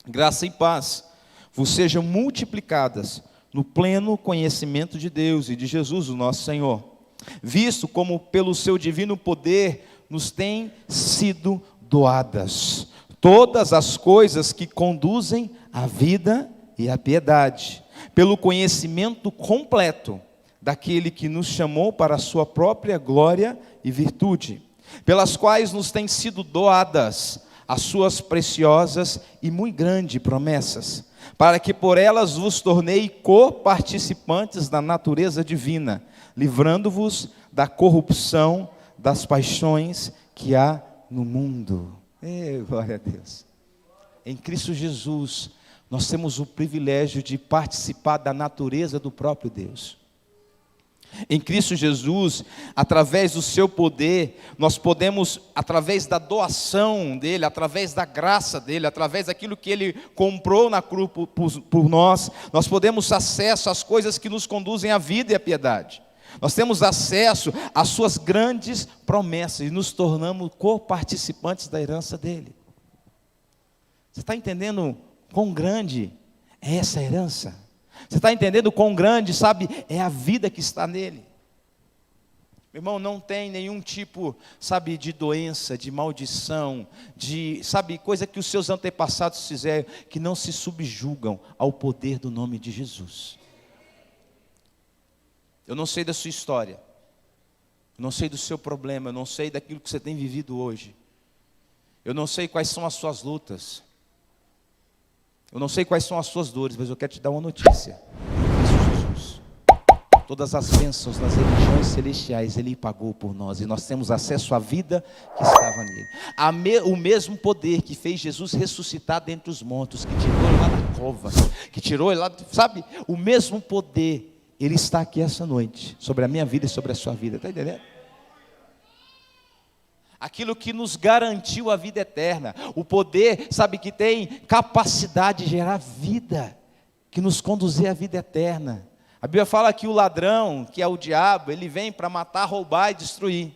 Graça e paz vos sejam multiplicadas no pleno conhecimento de Deus e de Jesus, o nosso Senhor, visto como pelo seu divino poder nos têm sido doadas todas as coisas que conduzem à vida e à piedade, pelo conhecimento completo daquele que nos chamou para a sua própria glória e virtude, pelas quais nos têm sido doadas as suas preciosas e muito grandes promessas, para que por elas vos tornei co-participantes da natureza divina, livrando-vos da corrupção das paixões que há no mundo. Glória a Deus. Em Cristo Jesus, nós temos o privilégio de participar da natureza do próprio Deus. Em Cristo Jesus, através do seu poder, nós podemos, através da doação dele, através da graça dele, através daquilo que ele comprou na cruz por nós, nós podemos acesso às coisas que nos conduzem à vida e à piedade. Nós temos acesso às suas grandes promessas e nos tornamos co-participantes da herança dele. Você está entendendo quão grande é essa herança? Você está entendendo quão grande, sabe, é a vida que está nele? Meu irmão, não tem nenhum tipo, sabe, de doença, de maldição, de, sabe, coisa que os seus antepassados fizeram, que não se subjugam ao poder do nome de Jesus. Eu não sei da sua história, eu não sei do seu problema, eu não sei daquilo que você tem vivido hoje. Eu não sei quais são as suas lutas. Eu não sei quais são as suas dores, mas eu quero te dar uma notícia. Em Cristo Jesus, todas as bênçãos nas religiões celestiais Ele pagou por nós, e nós temos acesso à vida que estava nele. O mesmo poder que fez Jesus ressuscitar dentre os mortos, que tirou ele lá da cova, que tirou ele lá, sabe? O mesmo poder, Ele está aqui essa noite, sobre a minha vida e sobre a sua vida, está entendendo? Aquilo que nos garantiu a vida eterna, o poder, sabe, que tem capacidade de gerar vida, que nos conduzir à vida eterna. A Bíblia fala que o ladrão, que é o diabo, ele vem para matar, roubar e destruir.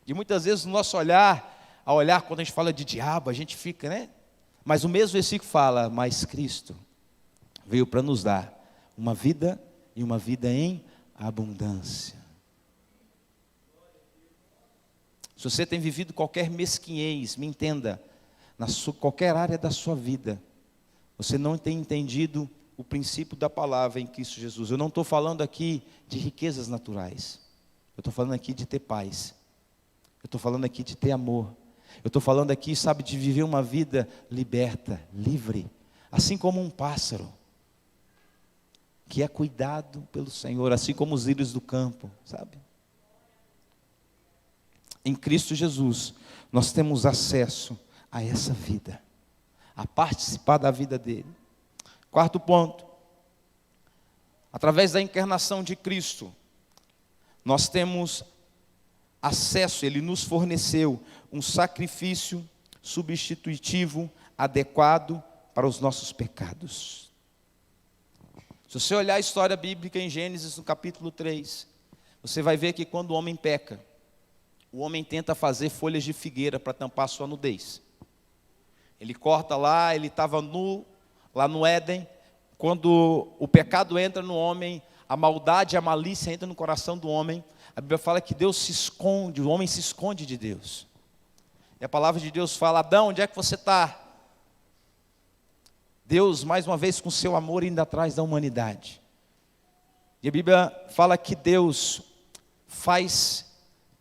E muitas vezes o nosso olhar, ao olhar quando a gente fala de diabo, a gente fica, né? Mas o mesmo versículo fala, mas Cristo veio para nos dar uma vida e uma vida em abundância. Se você tem vivido qualquer mesquinhez, me entenda, qualquer área da sua vida, você não tem entendido o princípio da palavra em Cristo Jesus. Eu não estou falando aqui de riquezas naturais, eu estou falando aqui de ter paz, eu estou falando aqui de ter amor, eu estou falando aqui, sabe, de viver uma vida liberta, livre, assim como um pássaro, que é cuidado pelo Senhor, assim como os lírios do campo, sabe? Em Cristo Jesus, nós temos acesso a essa vida, a participar da vida dele. Quarto ponto, através da encarnação de Cristo, nós temos acesso, Ele nos forneceu um sacrifício substitutivo, adequado para os nossos pecados. Se você olhar a história bíblica em Gênesis, no capítulo 3, você vai ver que quando o homem peca, o homem tenta fazer folhas de figueira para tampar sua nudez. Ele corta lá, ele estava nu, lá no Éden. Quando o pecado entra no homem, a maldade, a malícia entra no coração do homem. A Bíblia fala que Deus se esconde, o homem se esconde de Deus. E a palavra de Deus fala, Adão, onde é que você está? Deus, mais uma vez, com seu amor, indo atrás da humanidade. E a Bíblia fala que Deus faz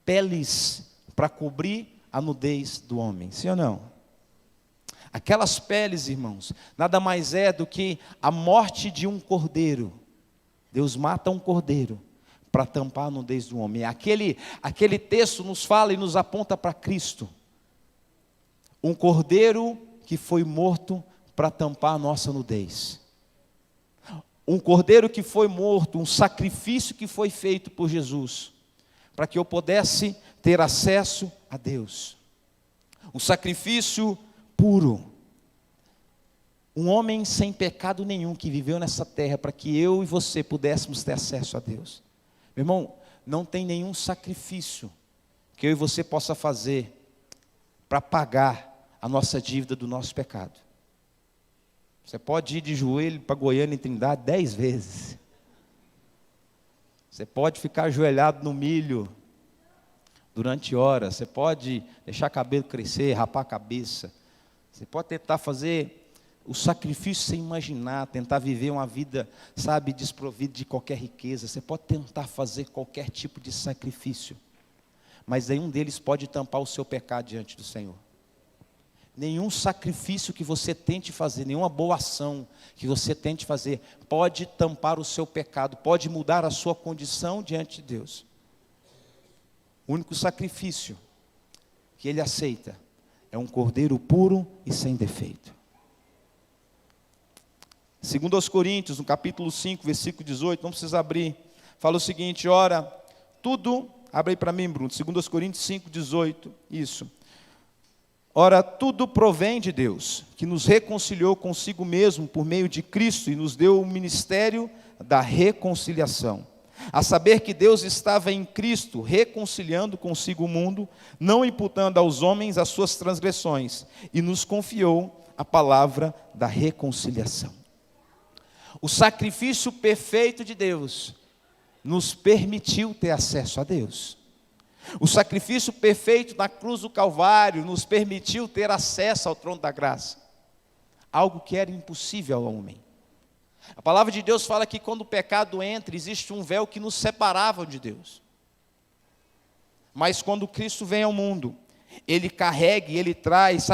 peles para cobrir a nudez do homem, sim ou não? Aquelas peles, irmãos, nada mais é do que a morte de um cordeiro. Deus mata um cordeiro para tampar a nudez do homem. Aquele texto nos fala e nos aponta para Cristo. Um cordeiro que foi morto para tampar a nossa nudez. Um cordeiro que foi morto, um sacrifício que foi feito por Jesus, para que eu pudesse ter acesso a Deus. Um sacrifício puro. Um homem sem pecado nenhum que viveu nessa terra, para que eu e você pudéssemos ter acesso a Deus. Meu irmão, não tem nenhum sacrifício que eu e você possa fazer para pagar a nossa dívida do nosso pecado. Você pode ir de joelho para Goiânia e Trindade 10 vezes. Você pode ficar ajoelhado no milho durante horas. Você pode deixar cabelo crescer, rapar a cabeça. Você pode tentar fazer o sacrifício sem imaginar, tentar viver uma vida, sabe, desprovida de qualquer riqueza. Você pode tentar fazer qualquer tipo de sacrifício, mas nenhum deles pode tampar o seu pecado diante do Senhor. Nenhum sacrifício que você tente fazer, nenhuma boa ação que você tente fazer, pode tampar o seu pecado, pode mudar a sua condição diante de Deus. O único sacrifício que Ele aceita é um cordeiro puro e sem defeito. 2 aos Coríntios, no capítulo 5, versículo 18, não precisa abrir, fala o seguinte, ora, tudo, abre aí para mim, Bruno, 2 aos Coríntios 5, 18, isso. Ora, tudo provém de Deus, que nos reconciliou consigo mesmo por meio de Cristo e nos deu o ministério da reconciliação. A saber que Deus estava em Cristo, reconciliando consigo o mundo, não imputando aos homens as suas transgressões, e nos confiou a palavra da reconciliação. O sacrifício perfeito de Deus nos permitiu ter acesso a Deus. O sacrifício perfeito na cruz do Calvário nos permitiu ter acesso ao trono da graça. Algo que era impossível ao homem. A palavra de Deus fala que quando o pecado entra, existe um véu que nos separava de Deus. Mas quando Cristo vem ao mundo, Ele carrega e Ele traz,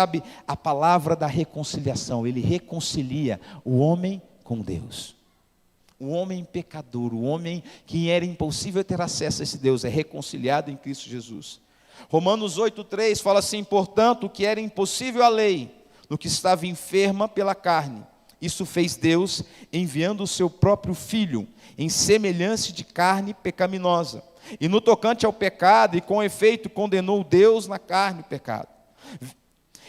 a palavra da reconciliação. Ele reconcilia o homem com Deus. O homem pecador, o homem que era impossível ter acesso a esse Deus, é reconciliado em Cristo Jesus. Romanos 8,3 fala assim: portanto, o que era impossível à lei, no que estava enferma pela carne, isso fez Deus, enviando o seu próprio Filho, em semelhança de carne pecaminosa. E no tocante ao pecado, e com efeito, condenou Deus na carne o pecado.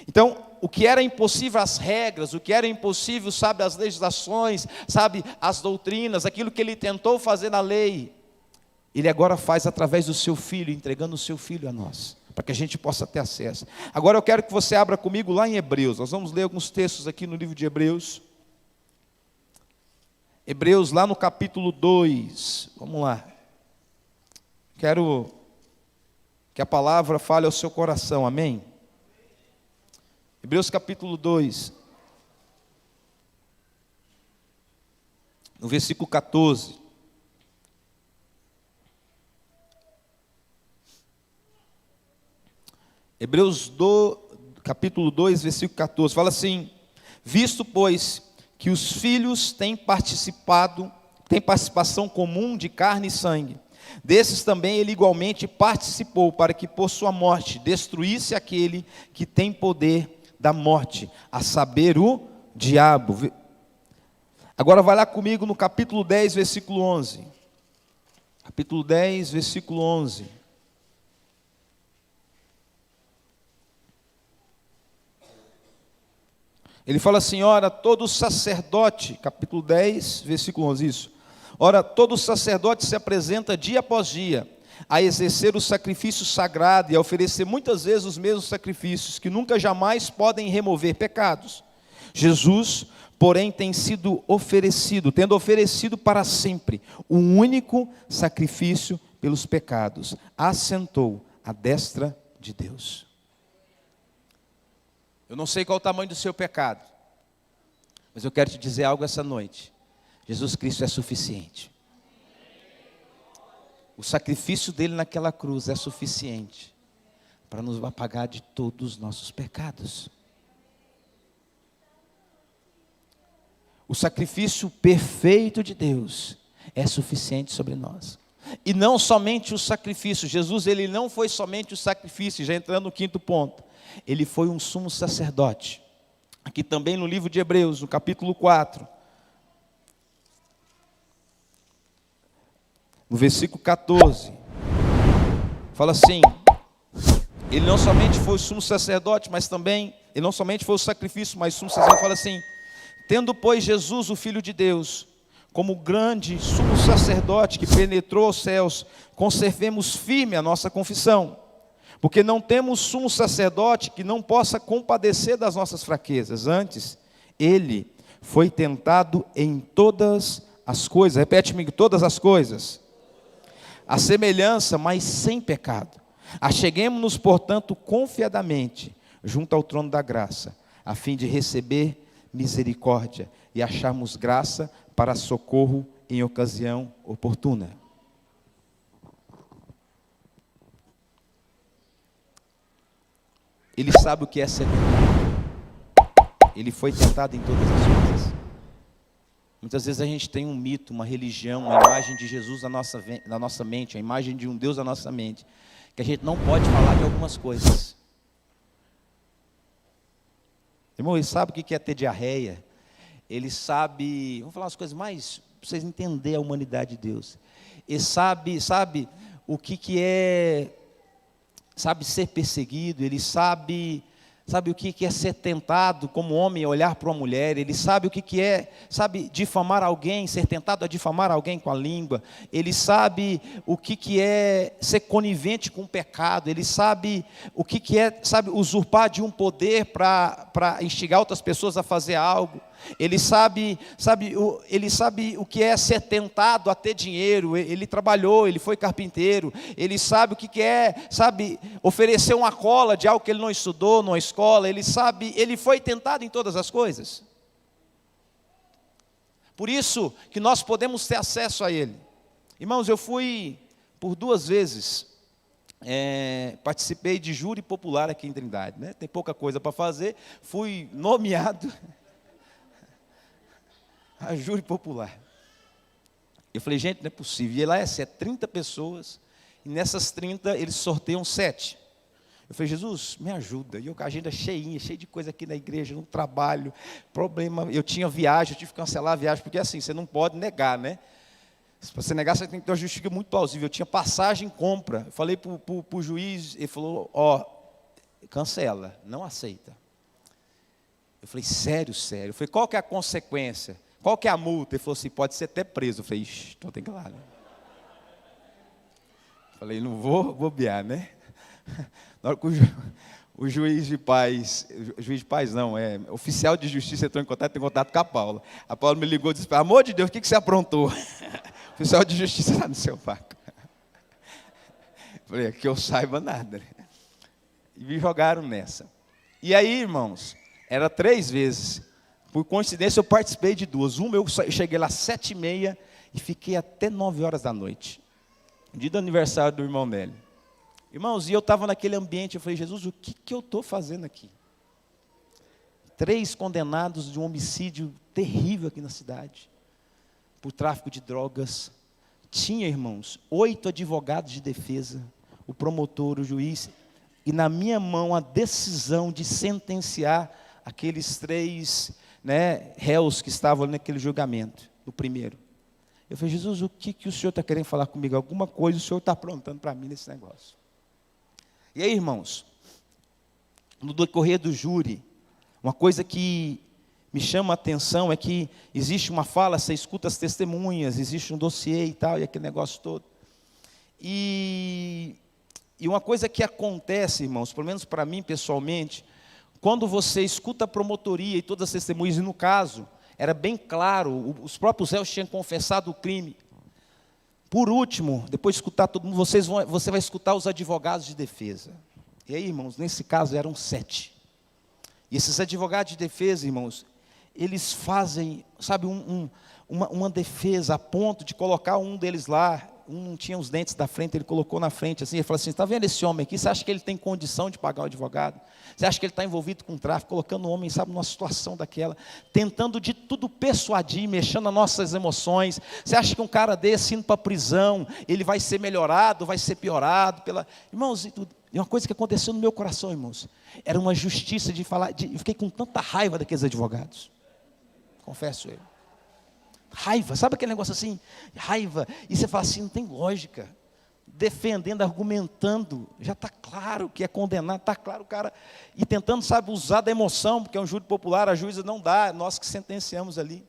Então, o que era impossível, as regras, o que era impossível, as legislações, as doutrinas, aquilo que ele tentou fazer na lei, ele agora faz através do seu Filho, entregando o seu Filho a nós, para que a gente possa ter acesso. Agora eu quero que você abra comigo lá em Hebreus. Nós vamos ler alguns textos aqui no livro de Hebreus. Hebreus, lá no capítulo 2, vamos lá. Quero que a palavra fale ao seu coração, amém? Hebreus capítulo 2, no versículo 14. Hebreus capítulo 2, versículo 14, fala assim: visto, pois, que os filhos têm participação comum de carne e sangue, desses também ele igualmente participou, para que por sua morte destruísse aquele que tem poder da morte, a saber, o diabo. Agora vai lá comigo no capítulo 10, versículo 11. Capítulo 10, versículo 11. Ele fala assim: ora, todo sacerdote, capítulo 10, versículo 11, isso. Ora, todo sacerdote se apresenta dia após dia, a exercer o sacrifício sagrado e a oferecer muitas vezes os mesmos sacrifícios, que nunca jamais podem remover pecados. Jesus, porém, tendo oferecido para sempre o único sacrifício pelos pecados, assentou à destra de Deus. Eu não sei qual o tamanho do seu pecado, mas eu quero te dizer algo essa noite: Jesus Cristo é suficiente. O sacrifício dele naquela cruz é suficiente para nos apagar de todos os nossos pecados. O sacrifício perfeito de Deus é suficiente sobre nós. E não somente o sacrifício. Jesus, ele não foi somente o sacrifício, já entrando no quinto ponto. Ele foi um sumo sacerdote. Aqui também no livro de Hebreus, no capítulo 4. No versículo 14, fala assim: ele não somente foi o sumo sacerdote, mas também, ele não somente foi o sacrifício, mas o sumo sacerdote. Fala assim: tendo, pois, Jesus, o Filho de Deus, como grande sumo sacerdote que penetrou aos céus, conservemos firme a nossa confissão, porque não temos sumo sacerdote que não possa compadecer das nossas fraquezas. Antes, ele foi tentado em todas as coisas. Repete comigo: todas as coisas. A semelhança, mas sem pecado. Acheguemo-nos, portanto, confiadamente junto ao trono da graça, a fim de receber misericórdia e acharmos graça para socorro em ocasião oportuna. Ele sabe o que é ser tentado. Ele foi tentado em todas as coisas. Muitas vezes a gente tem um mito, uma religião, uma imagem de Jesus na nossa mente, a imagem de um Deus na nossa mente, que a gente não pode falar de algumas coisas. Irmão, ele sabe o que é ter diarreia. Ele sabe, vamos falar umas coisas mais, para vocês entenderem a humanidade de Deus. Ele sabe o que é, sabe, ser perseguido. Ele sabe sabe o que é ser tentado como homem, olhar para uma mulher, ele sabe o que é, sabe, difamar alguém, ser tentado a difamar alguém com a língua, ele sabe o que é ser conivente com o pecado, ele sabe o que é, sabe, usurpar de um poder para instigar outras pessoas a fazer algo. Ele sabe o que é ser tentado a ter dinheiro. Ele trabalhou, ele foi carpinteiro. Ele sabe o que é, sabe, oferecer uma cola de algo que ele não estudou numa escola. Ele foi tentado em todas as coisas. Por isso que nós podemos ter acesso a ele. Irmãos, eu fui por 2 vezes, participei de júri popular aqui em Trindade, né? Tem pouca coisa para fazer. Fui nomeado a júri popular. Eu falei, gente, não é possível. E lá é 30 pessoas, e nessas 30 eles sorteiam 7. Eu falei, Jesus, me ajuda. E eu com a agenda cheinha, cheia de coisa aqui na igreja, no trabalho, problema. Eu tinha viagem, eu tive que cancelar a viagem, porque assim, você não pode negar, né? Se você negar, você tem que ter uma justificativa muito plausível. Eu tinha passagem, compra. Eu falei para o juiz, ele falou, cancela, não aceita. Eu falei, sério? Eu falei, qual que é a consequência? Qual que é a multa? Ele falou assim, pode ser até preso. Eu falei, então tem que ir lá, né? Eu falei, não vou bobear, né? Na hora que o juiz de paz não, oficial de justiça entrou em contato com a Paula. A Paula me ligou e disse, pelo amor de Deus, o que você aprontou? O oficial de justiça está no seu vácuo. Eu falei, que eu saiba nada, né? E me jogaram nessa. E aí, irmãos, era 3 vezes. Por coincidência, eu participei de 2. Uma, eu cheguei lá às 7h30 e fiquei até 9 horas da noite. Dia do aniversário do irmão Nélio. Irmãos, e eu estava naquele ambiente, eu falei, Jesus, o que eu estou fazendo aqui? 3 condenados de um homicídio terrível aqui na cidade, por tráfico de drogas. Tinha, irmãos, 8 advogados de defesa, o promotor, o juiz, e na minha mão a decisão de sentenciar aqueles 3 réus que estavam ali naquele julgamento, no primeiro. Eu falei, Jesus, o que o Senhor está querendo falar comigo? Alguma coisa o Senhor está aprontando para mim nesse negócio. E aí, irmãos, no decorrer do júri, uma coisa que me chama a atenção é que existe uma fala, você escuta as testemunhas, existe um dossiê e tal, e aquele negócio todo. E uma coisa que acontece, irmãos, pelo menos para mim pessoalmente, quando você escuta a promotoria e todas as testemunhas, e no caso, era bem claro, os próprios réus tinham confessado o crime. Por último, depois de escutar todo mundo, você vai escutar os advogados de defesa. E aí, irmãos, nesse caso eram 7. E esses advogados de defesa, irmãos, eles fazem, sabe, uma defesa a ponto de colocar um deles lá. Um não tinha os dentes da frente, ele colocou na frente assim, ele falou assim, está vendo esse homem aqui, você acha que ele tem condição de pagar o advogado? Você acha que ele está envolvido com tráfico, colocando o homem, sabe, numa situação daquela, tentando de tudo persuadir, mexendo nas nossas emoções? Você acha que um cara desse indo para a prisão, ele vai ser melhorado, vai ser piorado? Irmãos, e uma coisa que aconteceu no meu coração, irmãos, era uma justiça de falar, eu fiquei com tanta raiva daqueles advogados, confesso eu. Raiva, sabe aquele negócio assim? Raiva, e você fala assim, não tem lógica. Defendendo, argumentando, já está claro que é condenado, está claro o cara, e tentando, sabe, usar da emoção, porque é um júri popular, a juíza não dá, nós que sentenciamos ali.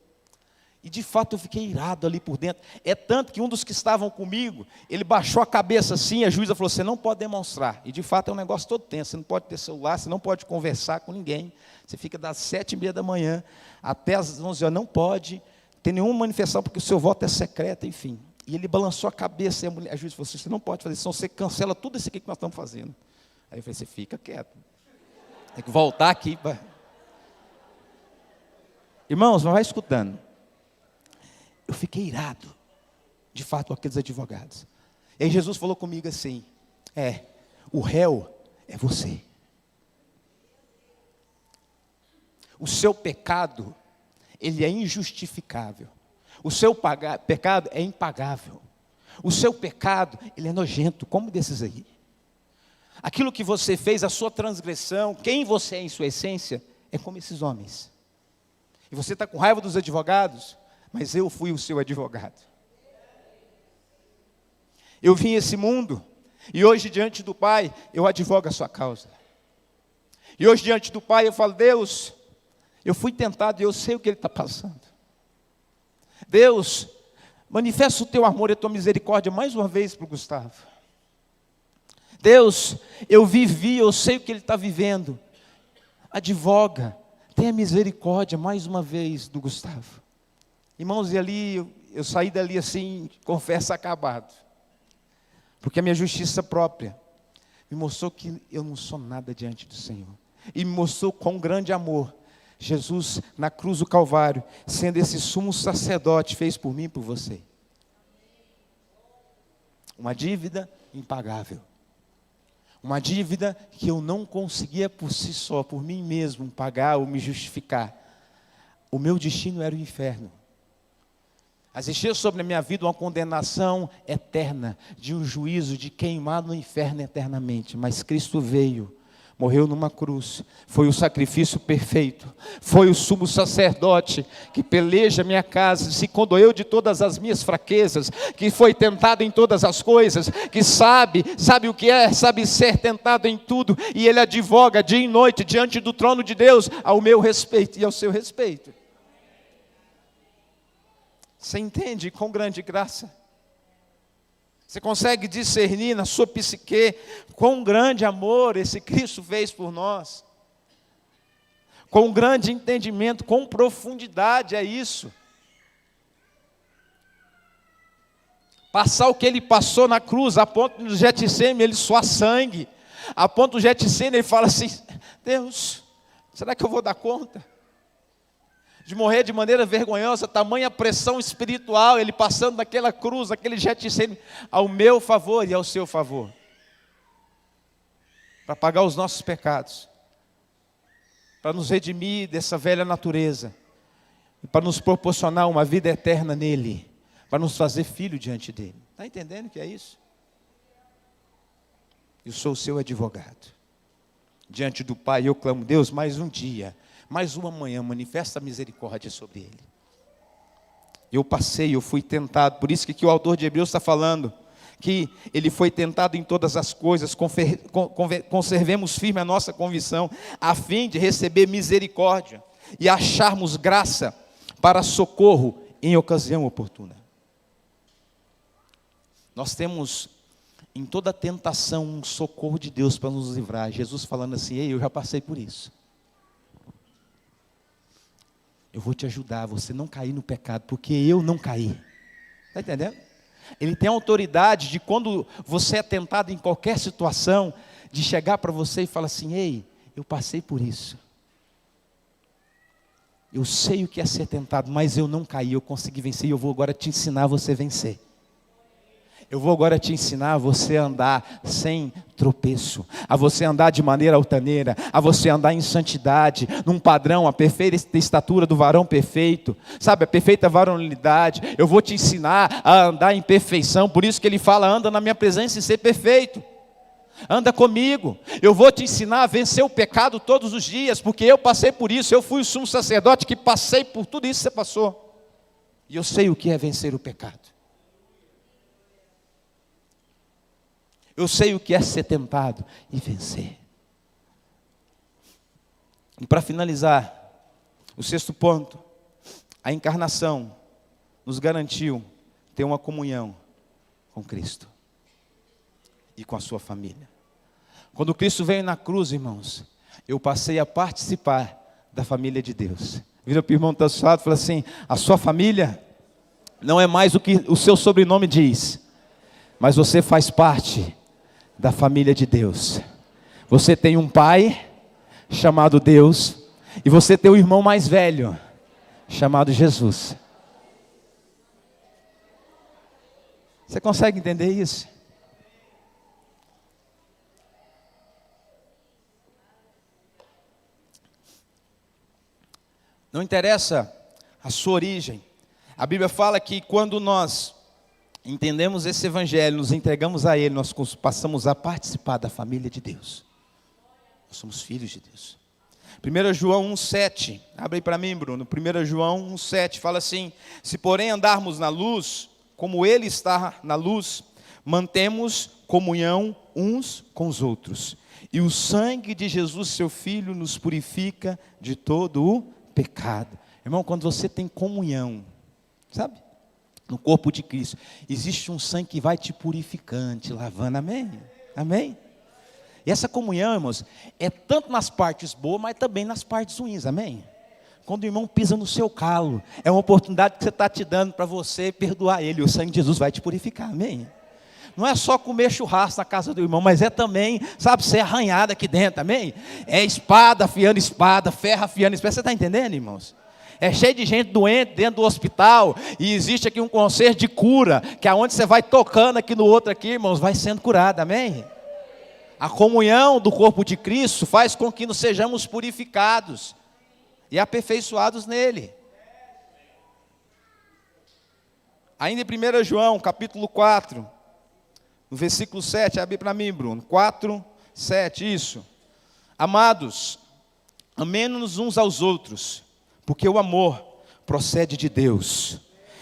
E de fato eu fiquei irado ali por dentro. É tanto que um dos que estavam comigo, ele baixou a cabeça assim, a juíza falou, você não pode demonstrar. E de fato é um negócio todo tenso, você não pode ter celular, você não pode conversar com ninguém. Você fica das 7h30 da manhã até as 11 horas, não pode ter nenhuma manifestação, porque o seu voto é secreto, enfim. E ele balançou a cabeça, e a juíza falou assim, você não pode fazer isso, senão você cancela tudo isso aqui que nós estamos fazendo. Aí eu falei, você fica quieto. Tem que voltar aqui. Irmãos, mas vai escutando. Eu fiquei irado, de fato, com aqueles advogados. E aí Jesus falou comigo assim, o réu é você. O seu pecado, ele é injustificável. O seu pecado é impagável. O seu pecado, ele é nojento, como desses aí. Aquilo que você fez, a sua transgressão, quem você é em sua essência, é como esses homens. E você está com raiva dos advogados, mas eu fui o seu advogado. Eu vim a esse mundo, e hoje diante do Pai, eu advogo a sua causa. E hoje diante do Pai eu falo: Deus, eu fui tentado e eu sei o que Ele está passando. Deus, manifesta o Teu amor e a Tua misericórdia mais uma vez para o Gustavo. Deus, eu vivi, eu sei o que ele está vivendo. Advoga, tenha misericórdia mais uma vez do Gustavo. Irmãos, e ali, eu saí dali assim, confesso, acabado. Porque a minha justiça própria me mostrou que eu não sou nada diante do Senhor. E me mostrou com grande amor Jesus na cruz do Calvário, sendo esse sumo sacerdote, fez por mim e por você. Uma dívida impagável. Uma dívida que eu não conseguia por si só, por mim mesmo, pagar ou me justificar. O meu destino era o inferno. Existia sobre a minha vida uma condenação eterna, de um juízo, de queimar no inferno eternamente. Mas Cristo veio, morreu numa cruz, foi o sacrifício perfeito, foi o sumo sacerdote que peleja minha casa, se condoeu de todas as minhas fraquezas, que foi tentado em todas as coisas, que sabe o que é, sabe ser tentado em tudo, e Ele advoga dia e noite diante do trono de Deus, ao meu respeito e ao seu respeito. Você entende com grande graça? Você consegue discernir na sua psique quão grande amor esse Cristo fez por nós? Com grande entendimento, com profundidade é isso. Passar o que ele passou na cruz, a ponto do Getsemane, ele suar sangue. A ponto do Getsemane, ele fala assim: Deus, será que eu vou dar conta de morrer de maneira vergonhosa? Tamanha pressão espiritual, ele passando naquela cruz, naquele Getsemane, ao meu favor e ao seu favor, para pagar os nossos pecados, para nos redimir dessa velha natureza, para nos proporcionar uma vida eterna nele, para nos fazer filho diante dele. Está entendendo o que é isso? Eu sou o seu advogado. Diante do Pai eu clamo: Deus, mais um dia, mais uma manhã, manifesta a misericórdia sobre ele. Eu passei, eu fui tentado. Por isso que o autor de Hebreus está falando que ele foi tentado em todas as coisas. Conservemos firme a nossa convicção, a fim de receber misericórdia e acharmos graça para socorro em ocasião oportuna. Nós temos em toda tentação um socorro de Deus para nos livrar. Jesus falando assim: ei, eu já passei por isso. Eu vou te ajudar a você não cair no pecado, porque eu não caí. Está entendendo? Ele tem autoridade de, quando você é tentado em qualquer situação, de chegar para você e falar assim: ei, eu passei por isso. Eu sei o que é ser tentado, mas eu não caí, eu consegui vencer, e eu vou agora te ensinar a você vencer. Eu vou agora te ensinar a você andar sem tropeço, a você andar de maneira altaneira, a você andar em santidade, num padrão, a perfeita estatura do varão perfeito, sabe, a perfeita varonilidade. Eu vou te ensinar a andar em perfeição. Por isso que ele fala: anda na minha presença e ser perfeito. Anda comigo. Eu vou te ensinar a vencer o pecado todos os dias, porque eu passei por isso. Eu fui o sumo sacerdote que passei por tudo isso que você passou, e eu sei o que é vencer o pecado. Eu sei o que é ser tentado e vencer. E para finalizar, o sexto ponto: a encarnação nos garantiu ter uma comunhão com Cristo e com a sua família. Quando Cristo veio na cruz, irmãos, eu passei a participar da família de Deus. Vira para o irmão que está do seu lado e fala assim: a sua família não é mais o que o seu sobrenome diz, mas você faz parte da família de Deus. Você tem um pai chamado Deus, e você tem um irmão mais velho chamado Jesus. Você consegue entender isso? Não interessa a sua origem. A Bíblia fala que quando nós entendemos esse evangelho, nos entregamos a ele, nós passamos a participar da família de Deus. Nós somos filhos de Deus. 1 João 1,7, abre aí para mim, Bruno. 1 João 1,7 fala assim: se porém andarmos na luz, como ele está na luz, mantemos comunhão uns com os outros. E o sangue de Jesus, seu Filho, nos purifica de todo o pecado. Irmão, quando você tem comunhão, sabe? No corpo de Cristo, existe um sangue que vai te purificando, te lavando, amém? Amém? E essa comunhão, irmãos, é tanto nas partes boas, mas também nas partes ruins, amém? Quando o irmão pisa no seu calo, é uma oportunidade que você está te dando para você perdoar ele, o sangue de Jesus vai te purificar, amém? Não é só comer churrasco na casa do irmão, mas é também, sabe, ser arranhado aqui dentro, amém? É espada afiando espada, ferro afiando espada, você está entendendo, irmãos? É cheio de gente doente dentro do hospital, e existe aqui um conselho de cura, que é onde você vai tocando aqui no outro aqui, irmãos, vai sendo curado, amém? A comunhão do corpo de Cristo faz com que nos sejamos purificados e aperfeiçoados nele. Ainda em 1 João, capítulo 4, no versículo 7, abre para mim, Bruno, 4, 7, isso. Amados, amemo-nos uns aos outros, porque o amor procede de Deus.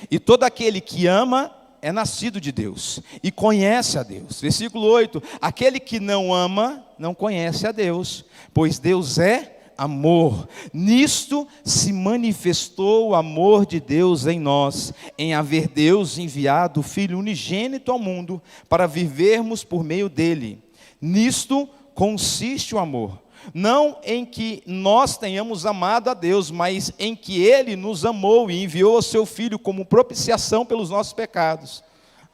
E todo aquele que ama é nascido de Deus e conhece a Deus. Versículo 8, aquele que não ama não conhece a Deus, pois Deus é amor. Nisto se manifestou o amor de Deus em nós, em haver Deus enviado o Filho unigênito ao mundo, para vivermos por meio dele. Nisto consiste o amor, não em que nós tenhamos amado a Deus, mas em que ele nos amou e enviou o seu Filho como propiciação pelos nossos pecados.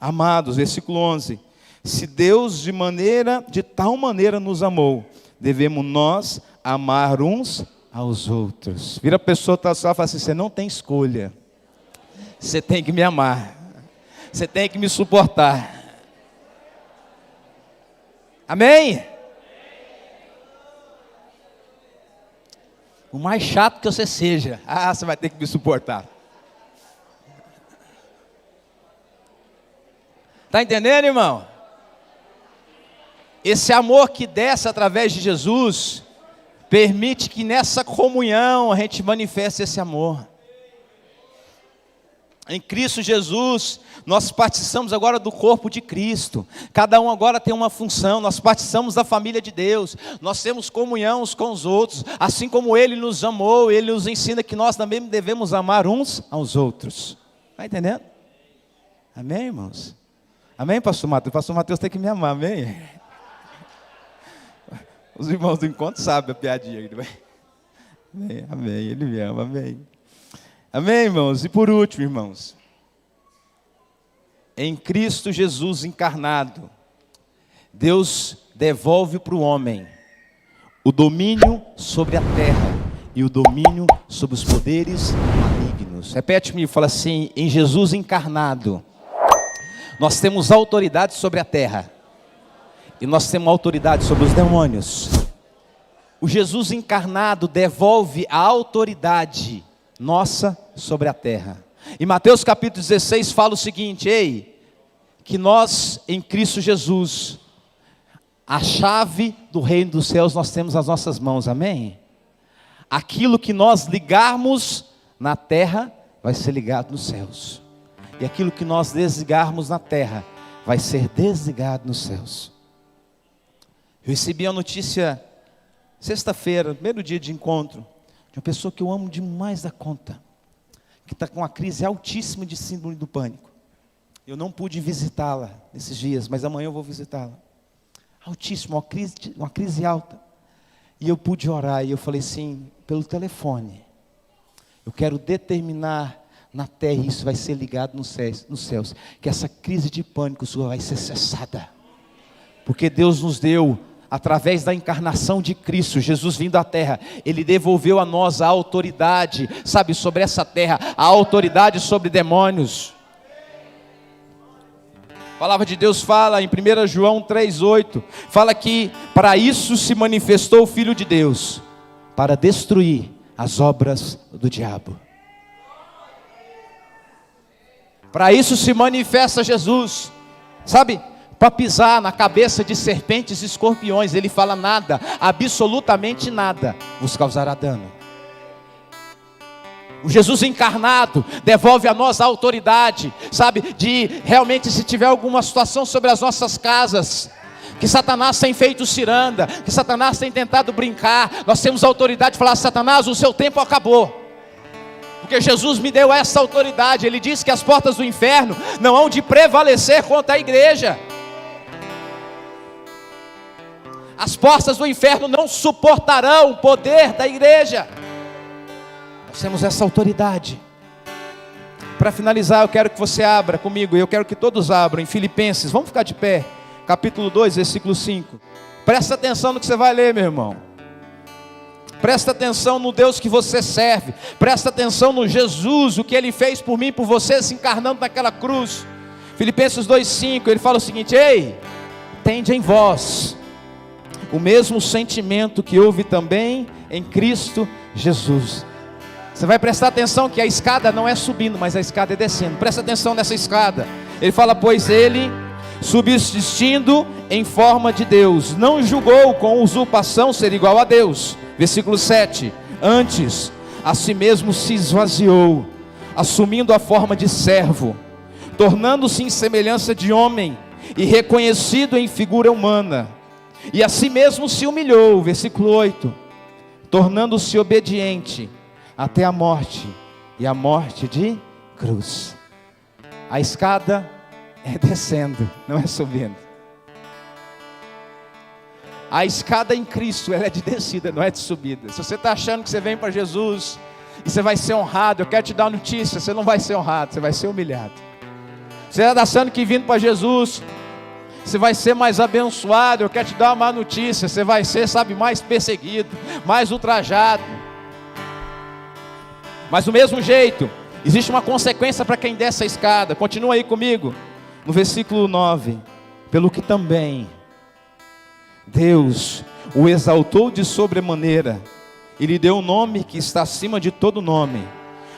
Amados, versículo 11, se Deus de tal maneira nos amou, devemos nós amar uns aos outros. Vira a pessoa que está só e fala assim, você não tem escolha, você tem que me amar, você tem que me suportar, amém? O mais chato que você seja, você vai ter que me suportar. Está entendendo, irmão? Esse amor que desce através de Jesus permite que nessa comunhão a gente manifeste esse amor. Em Cristo Jesus, nós participamos agora do corpo de Cristo. Cada um agora tem uma função. Nós participamos da família de Deus. Nós temos comunhão uns com os outros. Assim como Ele nos amou, Ele nos ensina que nós também devemos amar uns aos outros. Está entendendo? Amém, irmãos? Amém, pastor Mateus? Pastor Mateus tem que me amar, amém? Os irmãos do encontro sabem a piadinha. Amém, amém, Ele me ama, amém. Amém, irmãos? E por último, irmãos, em Cristo Jesus encarnado, Deus devolve para o homem o domínio sobre a terra e o domínio sobre os poderes malignos. Repete-me, fala assim, em Jesus encarnado, nós temos autoridade sobre a terra e nós temos autoridade sobre os demônios. O Jesus encarnado devolve a autoridade nossa sobre a terra. Em Mateus capítulo 16 fala o seguinte, que nós em Cristo Jesus, a chave do reino dos céus nós temos nas nossas mãos, amém? Aquilo que nós ligarmos na terra, vai ser ligado nos céus. E aquilo que nós desligarmos na terra, vai ser desligado nos céus. Eu recebi a notícia, sexta-feira, primeiro dia de encontro, de uma pessoa que eu amo demais da conta, que está com uma crise altíssima de síndrome do pânico. Eu não pude visitá-la nesses dias, mas amanhã eu vou visitá-la. Altíssima, uma crise alta. E eu pude orar, e eu falei assim, pelo telefone, eu quero determinar na terra, e isso vai ser ligado nos céus, que essa crise de pânico sua vai ser cessada. Porque Deus nos deu, através da encarnação de Cristo, Jesus vindo à terra, Ele devolveu a nós a autoridade, sabe, sobre essa terra, a autoridade sobre demônios. A palavra de Deus fala em 1 João 3,8, fala que para isso se manifestou o Filho de Deus, para destruir as obras do diabo. Para isso se manifesta Jesus, sabe, para pisar na cabeça de serpentes e escorpiões. Ele fala nada, absolutamente nada vos causará dano. O Jesus encarnado devolve a nós a autoridade, sabe, de realmente se tiver alguma situação sobre as nossas casas, que Satanás tem feito ciranda, que Satanás tem tentado brincar. Nós temos a autoridade de falar: Satanás, o seu tempo acabou. Porque Jesus me deu essa autoridade. Ele disse que as portas do inferno não hão de prevalecer contra a igreja. As portas do inferno não suportarão o poder da igreja. Nós temos essa autoridade. Para finalizar, eu quero que você abra comigo, e eu quero que todos abram em Filipenses. Vamos ficar de pé, capítulo 2, versículo 5. Presta atenção no que você vai ler, meu irmão. Presta atenção no Deus que você serve. Presta atenção no Jesus, o que Ele fez por mim e por você, se encarnando naquela cruz. Filipenses 2,5, ele fala o seguinte: ei, tende em vós o mesmo sentimento que houve também em Cristo Jesus. Você vai prestar atenção que a escada não é subindo, mas a escada é descendo. Presta atenção nessa escada. Ele fala: pois ele, subsistindo em forma de Deus, não julgou com usurpação ser igual a Deus. Versículo 7, antes a si mesmo se esvaziou, assumindo a forma de servo, tornando-se em semelhança de homem, e reconhecido em figura humana, e a si mesmo se humilhou. Versículo 8, tornando-se obediente até a morte, e a morte de cruz. A escada é descendo, não é subindo. A escada em Cristo, ela é de descida, não é de subida. Se você está achando que você vem para Jesus e você vai ser honrado, eu quero te dar uma notícia: você não vai ser honrado, você vai ser humilhado. Você está achando que vindo para Jesus você vai ser mais abençoado, eu quero te dar uma má notícia: você vai ser, mais perseguido, mais ultrajado. Mas do mesmo jeito, existe uma consequência para quem desce a escada. Continua aí comigo, no versículo 9: pelo que também Deus o exaltou de sobremaneira, e lhe deu um nome que está acima de todo nome,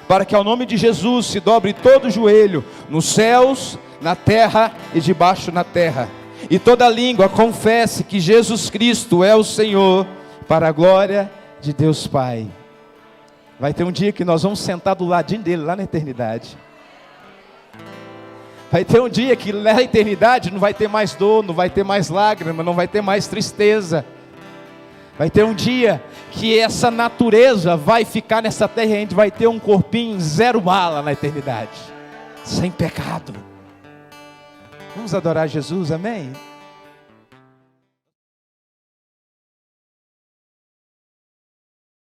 para que ao nome de Jesus se dobre todo o joelho, nos céus, na terra e debaixo na terra, e toda língua confesse que Jesus Cristo é o Senhor, para a glória de Deus Pai. Vai ter um dia que nós vamos sentar do ladinho dele, lá na eternidade. Vai ter um dia que na eternidade não vai ter mais dor, não vai ter mais lágrima, não vai ter mais tristeza. Vai ter um dia que essa natureza vai ficar nessa terra, e a gente vai ter um corpinho zero bala na eternidade, sem pecado. Vamos adorar Jesus, amém?